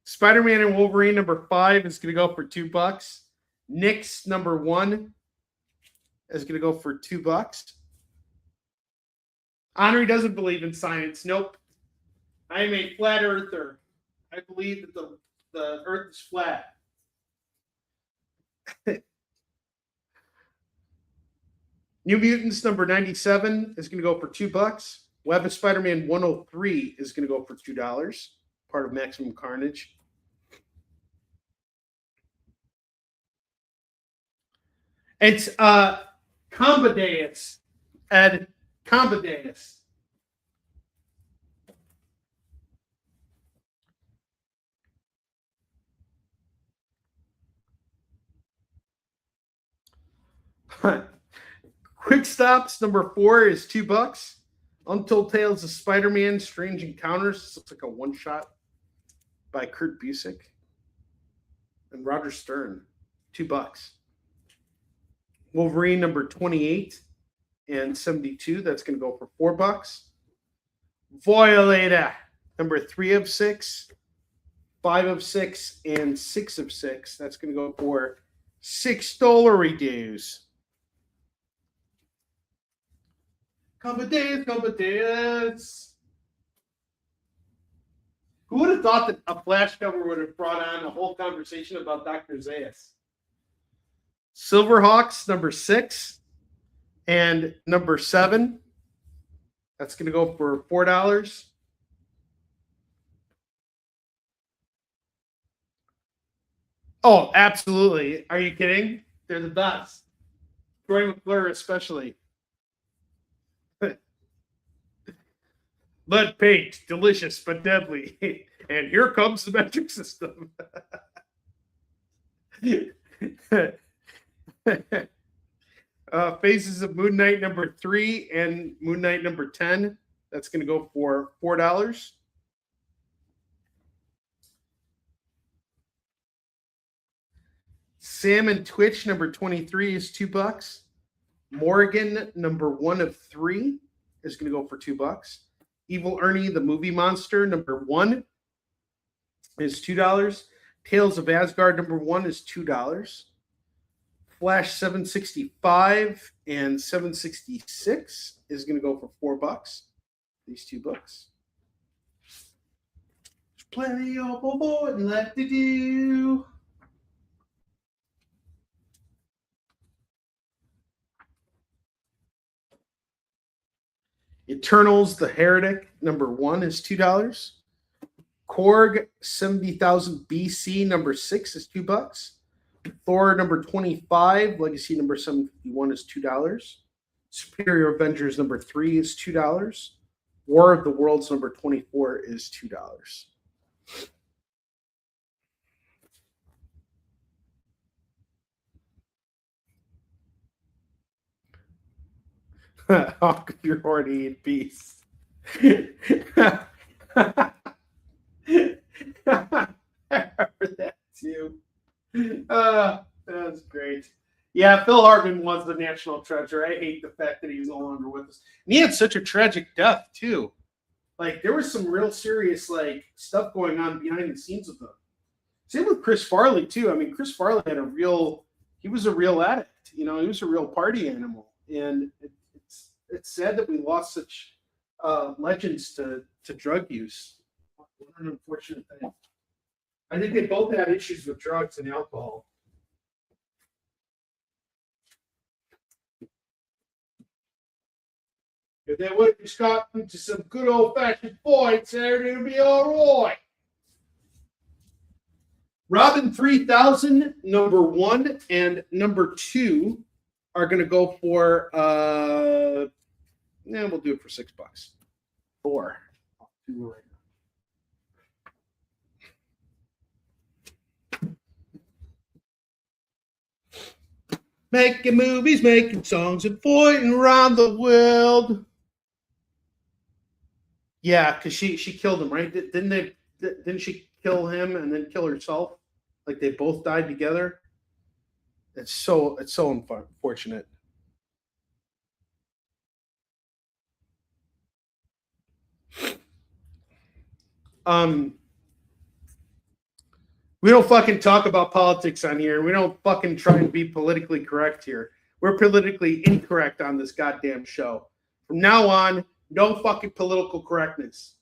Spider-Man and Wolverine #5 is going to go for $2. Nick's #1 is going to go for $2. Onrie doesn't believe in science. Nope. I am a flat earther. I believe that the earth is flat. New Mutants #97 is going to go for $2. Web of Spider-Man 103 is going to go for $2. Part of Maximum Carnage. It's Combadeus. Ed Combadeus. Quick Stops #4 is $2. Untold Tales of Spider-Man: Strange Encounters. This looks like a one-shot by Kurt Busiek and Roger Stern. $2. Wolverine #28 and 72. That's going to go for $4. Violator #3 of 6 5 of 6, and 6 of 6. That's going to go for $6 dues. Competence. Who would have thought that a flash cover would have brought on a whole conversation about Dr. Zayas? Silverhawks, number 6, and number 7. That's going to go for $4. Oh, absolutely. Are you kidding? They're the best. Troy McClure especially. Lead paint, delicious but deadly. And here comes the metric system. Faces of Moon Knight number 3 and Moon Knight number 10. That's going to go for $4. Salmon Twitch number 23 is $2. Morgan number 1 of 3 is going to go for $2. Evil Ernie the Movie Monster number 1 is $2. Tales of Asgard number 1 is $2. Flash 765 and 766 is going to go for $4. These 2 books. There's plenty of more left to do. Eternals the Heretic number 1 is $2. Korg 70,000 BC number 6 is $2. Thor number 25, Legacy number 751 is $2. Superior Avengers number 3 is $2. War of the Worlds number 24 is $2. Hawk of your horny in peace. That too. That's great. Yeah, Phil Hartman was the national treasure. I hate the fact that he's no longer with us. And he had such a tragic death too. Like there was some real serious like stuff going on behind the scenes with him. Same with Chris Farley too. I mean, Chris Farley had he was a real addict. You know, he was a real party animal, and it's sad that we lost such legends to drug use. What an unfortunate thing. I think they both had issues with drugs and alcohol. If they would have just gotten to some good old-fashioned points, everything would be all right. Robin 3000, number 1 and number 2 are going to go for, we'll do it for $6. 4. I'll do it right now. Making movies, making songs, and fighting around the world. Yeah, because she killed him, right? Didn't she kill him and then kill herself? Like they both died together. It's so unfortunate. We don't fucking talk about politics on here. We don't fucking try and be politically correct here. We're politically incorrect on this goddamn show. From now on, no fucking political correctness.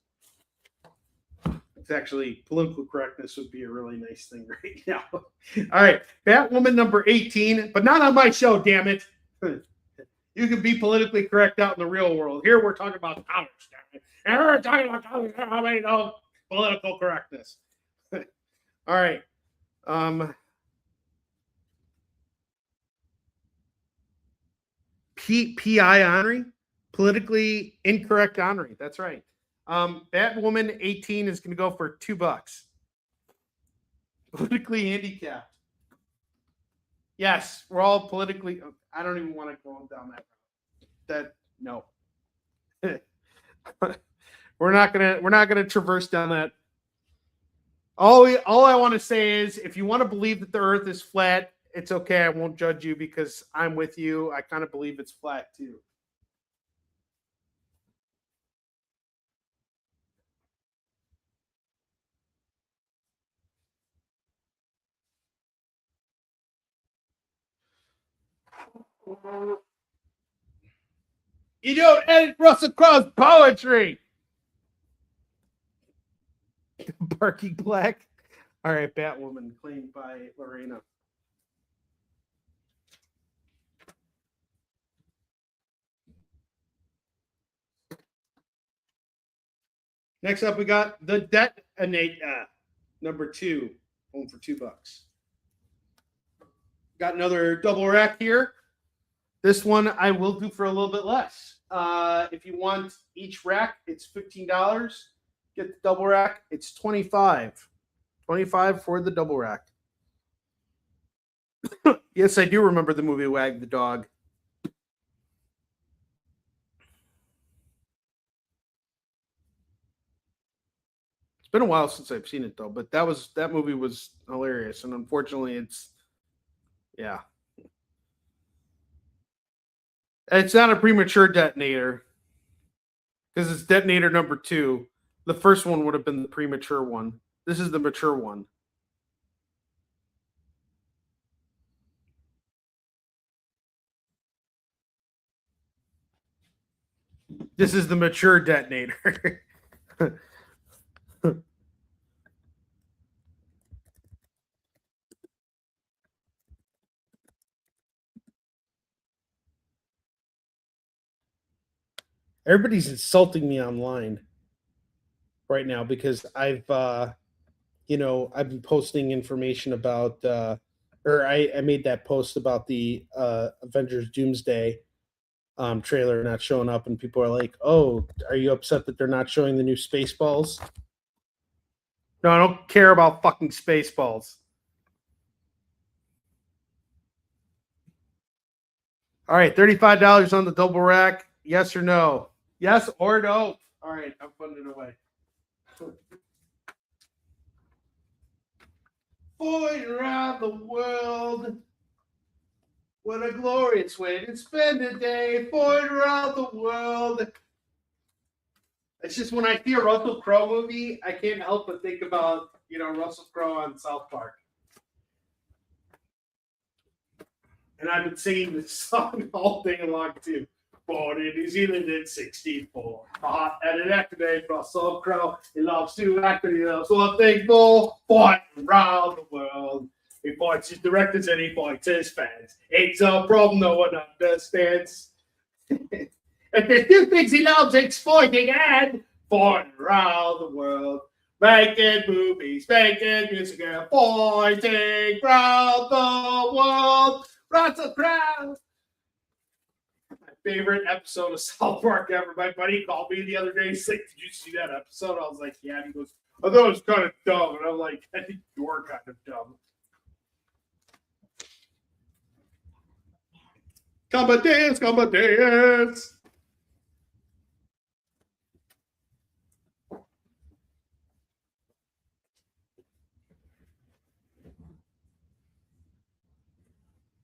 It's actually, political correctness would be a really nice thing right now. All right, Batwoman number 18, but not on my show, damn it. You can be politically correct out in the real world. Here we're talking about comics, damn it. And we're talking about comics, no political correctness. All right. P.I. Onrie, politically incorrect Onrie. That's right. Batwoman 18 is going to go for $2. Politically handicapped. Yes, we're all politically. I don't even want to go down that. No. We're not gonna traverse down that. All I want to say is, if you want to believe that the Earth is flat, it's okay. I won't judge you because I'm with you. I kind of believe it's flat too. You don't edit Russell Crowe's poetry. Barky Black. All right, Batwoman, claimed by Lorena. Next up, we got the Detonator, number 2, home for $2. Got another double rack here. This one I will do for a little bit less. If you want each rack, it's $15. Get the double rack, it's $25. $25 for the double rack. Yes, I do remember the movie Wag the Dog. It's been a while since I've seen it though, but that movie was hilarious, and unfortunately, it's not a premature detonator because it's detonator number 2. The first one would have been the premature one. This is the mature one. This is the mature detonator. Everybody's insulting me online right now because I've been posting information about or I made that post about the Avengers Doomsday trailer not showing up, and people are like, "Oh, are you upset that they're not showing the new Spaceballs?" No, I don't care about fucking Spaceballs. All right, $35 on the double rack. Yes or no? Yes or no? All right, I'm putting it away. Void around the world. What a glorious way to spend a day. Void around the world. It's just when I see a Russell Crowe movie, I can't help but think about, Russell Crowe on South Park. And I've been singing this song all day long too. Born in New Zealand in 1964. Hot and an activate Russell Crowe. He loves to act and he loves one thing more. Fighting around the world. He fights his directors and he fights his fans. It's a problem no one understands. If there's 2 things he loves, it's fighting and fighting around the world. Making movies, making music, and fighting around the world. Russell Crowe. Favorite episode of South Park ever. My buddy called me the other day. He's like, "Did you see that episode?" I was like, "Yeah." And he goes, "I thought it was kind of dumb." And I'm like, "I think you're kind of dumb." Come and dance, come and dance.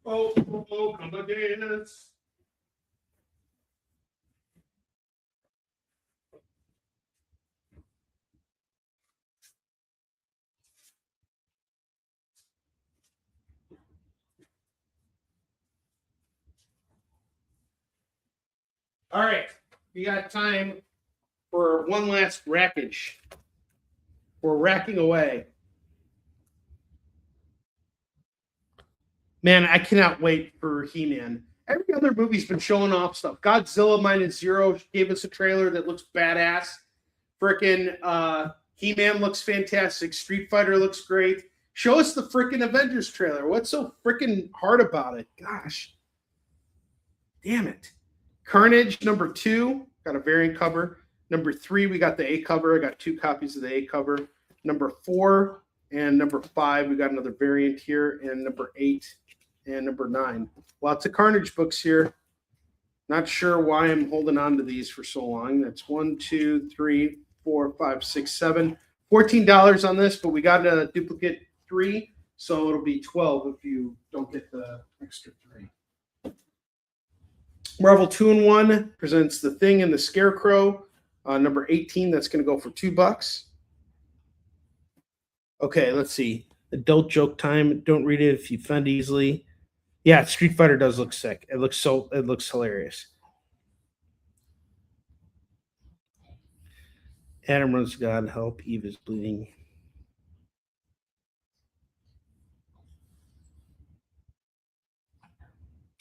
Oh, come and dance. All right, we got time for one last rackage. We're racking away. Man, I cannot wait for He-Man. Every other movie's been showing off stuff. Godzilla -Zero gave us a trailer that looks badass. Frickin' He-Man looks fantastic. Street Fighter looks great. Show us the frickin' Avengers trailer. What's so frickin' hard about it? Gosh. Damn it. Carnage number 2, got a variant cover. Number 3, we got the A cover. I got 2 copies of the A cover. Number 4 and number 5, we got another variant here. And number 8 and number 9. Lots of Carnage books here. Not sure why I'm holding on to these for so long. That's 1, 2, 3, 4, 5, 6, 7. $14 on this, but we got a duplicate 3, so it'll be 12 if you don't get the extra 3. Marvel 2-in-1 presents The Thing and the Scarecrow. Number 18, that's going to go for $2. Okay, let's see. Adult joke time. Don't read it if you offend easily. Yeah, Street Fighter does look sick. It looks hilarious. Adam runs God help. Eve is bleeding.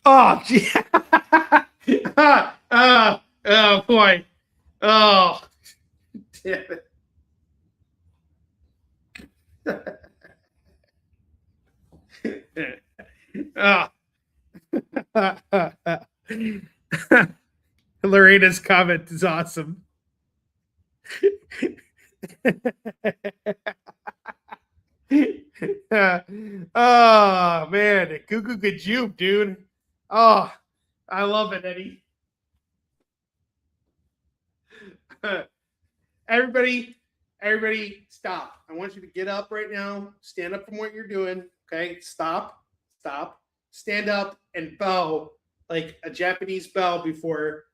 Oh, gee. Oh boy. Oh, damn it. Oh. Lorena's comment is awesome. Oh man, Cuckoo Kajoop, dude. Oh, I love it, Eddie. Everybody, stop. I want you to get up right now. Stand up from what you're doing. Okay, stop. Stand up and bow like a Japanese bow before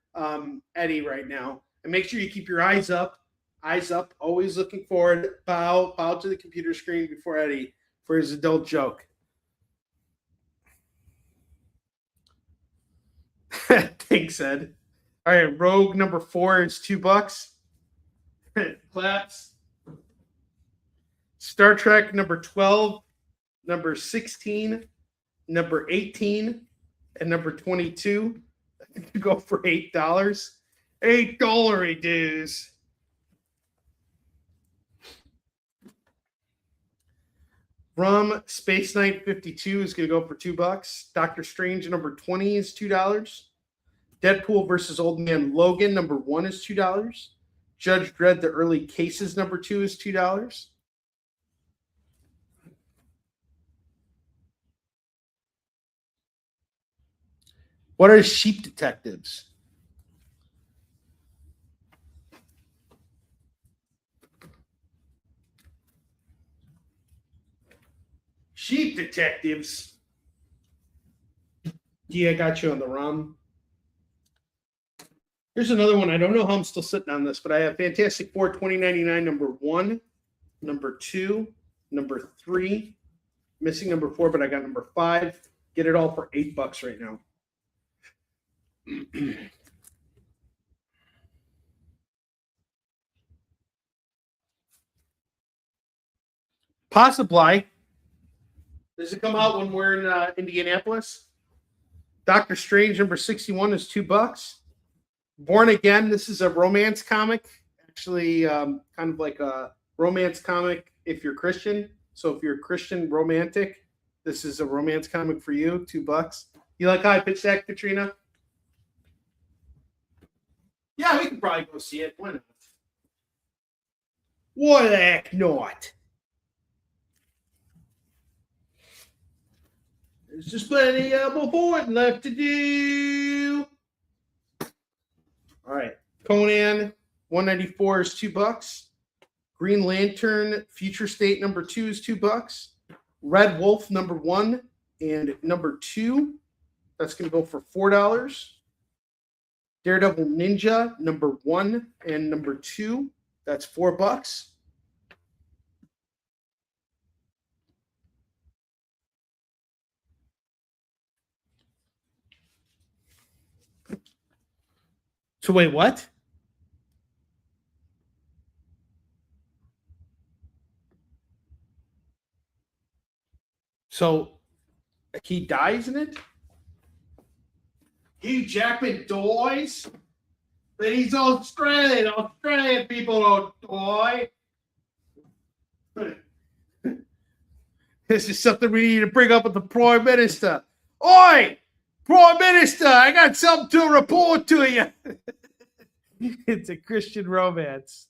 Eddie right now. And make sure you keep your eyes up. Always looking forward. Bow to the computer screen before Eddie for his adult joke. Thanks, Ed. All right, Rogue number 4 is $2. Claps. Star Trek number 12, number 16, number 18, and number 22. Go for $8. $8 dues. Rum Space Knight 52 is going to go for $2. Doctor Strange number 20 is $2. Deadpool versus Old Man Logan number 1 is $2. Judge Dredd the Early Cases number 2 is $2. What are sheep detectives? Sheep detectives. Yeah, I got you on the rum. Here's another one. I don't know how I'm still sitting on this, but I have Fantastic Four 2099 number 1, number 2, number 3. Missing number 4, but I got number 5. Get it all for $8 right now. Possibly. Does it come out when we're in Indianapolis? Doctor Strange number 61 is $2. Born Again, this is a romance comic. Actually, kind of like a romance comic if you're Christian. So if you're a Christian romantic, this is a romance comic for you, $2. You like how I pitched that, Katrina? Yeah, we can probably go see it. Why not? Why the heck not? There's just plenty more point left to do. All right. Conan 194 is $2. Green Lantern Future State number 2 is $2. Red Wolf number 1 and number 2. That's going to go for $4. Daredevil Ninja number 1 and number 2. That's $4. So wait, what? So he dies in it? Hugh Jackman dies? But he's Australian. Australian people don't die. This is something we need to bring up with the Prime Minister. Oi! Prime Minister, I got something to report to you. It's a Christian romance.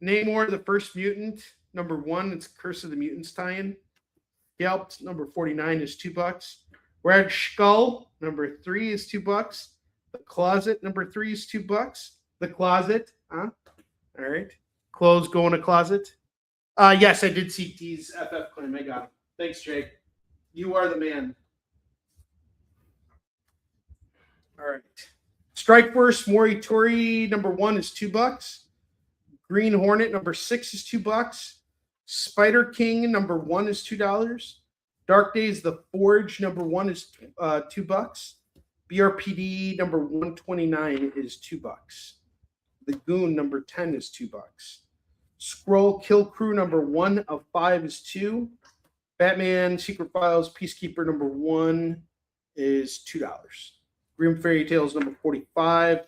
Namor, the First Mutant, number 1. It's Curse of the Mutants tie-in. Yelp, number 49 is $2. Red Skull, number 3 is $2. The Closet, number 3 is $2. The Closet, huh? All right. Clothes go in a closet. Yes, I did see T's FF claim. I got it. Thanks, Jake. You are the man. All right. Strikeburst Moritori number 1 is $2. Green Hornet number 6 is $2. Spider King number 1 is $2. Dark Days the Forge number 1 is $2. BRPD number 129 is $2. Lagoon number 10 is $2. Scroll Kill Crew number 1 of 5 is $2. Batman Secret Files Peacekeeper number 1 is $2. Grim Fairy Tales number 45,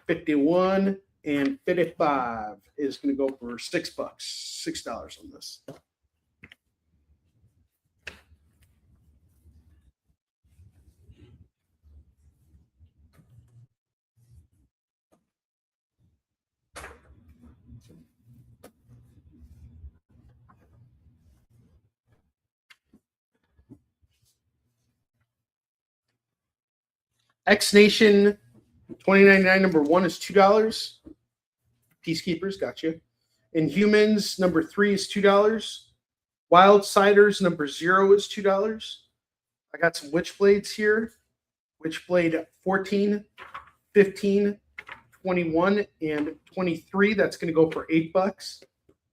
51, and 55 is going to go for $6. $6 on this. X Nation 2099 number 1 is $2. Peacekeepers, gotcha. Inhumans number 3 is $2. Wildsiders number 0 is $2. I got some Witchblades here. Witchblade 14, 15, 21, and 23. That's going to go for $8.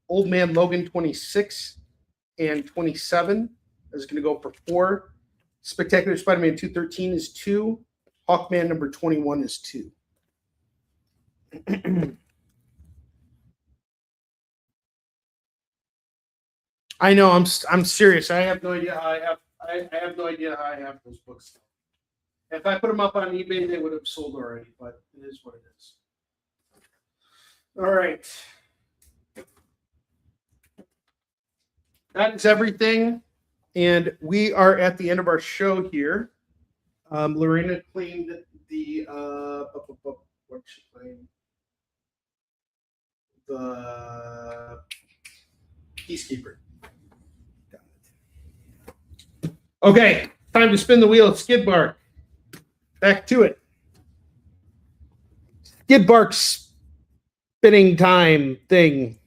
Old Man Logan 26 and 27 is going to go for $4. Spectacular Spider-Man 213 is $2. Hawkman number 21 is $2. I know. I'm serious. I have no idea how I have no idea how I have those books. If I put them up on eBay, they would have sold already. But it is what it is. All right. That is everything, and we are at the end of our show here. Lorena cleaned the what she cleaned? The Peacekeeper. Got it. Okay, time to spin the wheel of Skid Bark. Back to it. Skid Bark spinning time thing.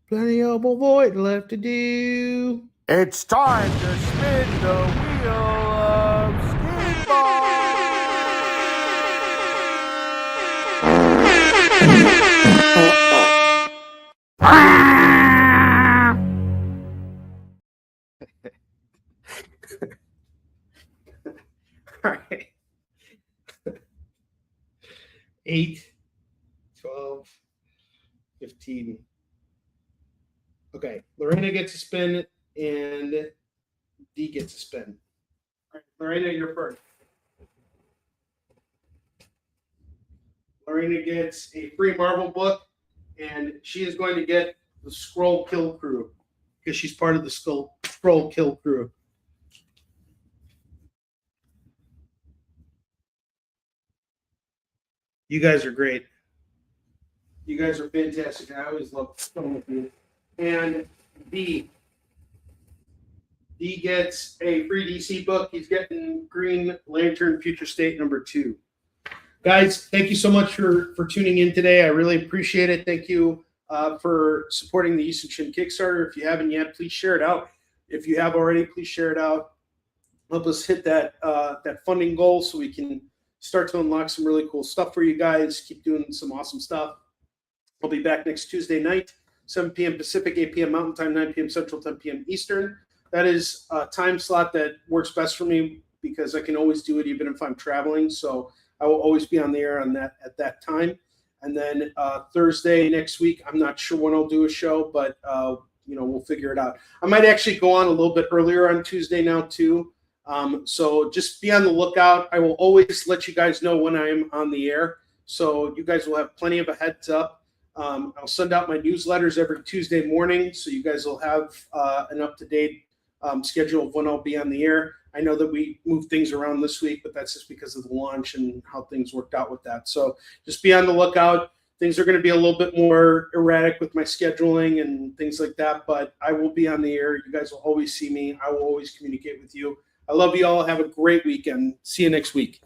Plenty of void left to do. It's time to spin the wheel of Skid Bark. All right. 8, 12, 15. Okay, Lorena gets a spin and D gets a spin. All right, Lorena, you're first. Lorena gets a free Marvel book, and she is going to get the Scroll Kill Crew because she's part of the Scroll Kill Crew. You guys are great. You guys are fantastic. I always love fun with you. And D gets a free DC book. He's getting Green Lantern Future State number 2. Guys, thank you so much for tuning in today. I really appreciate it. Thank you for supporting the Easton Chin Kickstarter. If you haven't yet, please share it out. If you have already, please share it out. Help us hit that funding goal so we can start to unlock some really cool stuff for you guys. Keep doing some awesome stuff. I'll be back next Tuesday night, 7 p.m. Pacific, 8 p.m. Mountain Time, 9 p.m. Central, 10 p.m. Eastern. That is a time slot that works best for me because I can always do it even if I'm traveling. So I will always be on the air on that at that time. And then Thursday next week, I'm not sure when I'll do a show, but we'll figure it out. I might actually go on a little bit earlier on Tuesday now too. So just be on the lookout. I will always let you guys know when I'm on the air. So you guys will have plenty of a heads up. I'll send out my newsletters every Tuesday morning. So you guys will have an up-to-date schedule of when I'll be on the air. I know that we moved things around this week, but that's just because of the launch and how things worked out with that. So just be on the lookout. Things are going to be a little bit more erratic with my scheduling and things like that, but I will be on the air. You guys will always see me. I will always communicate with you. I love you all. Have a great weekend. See you next week.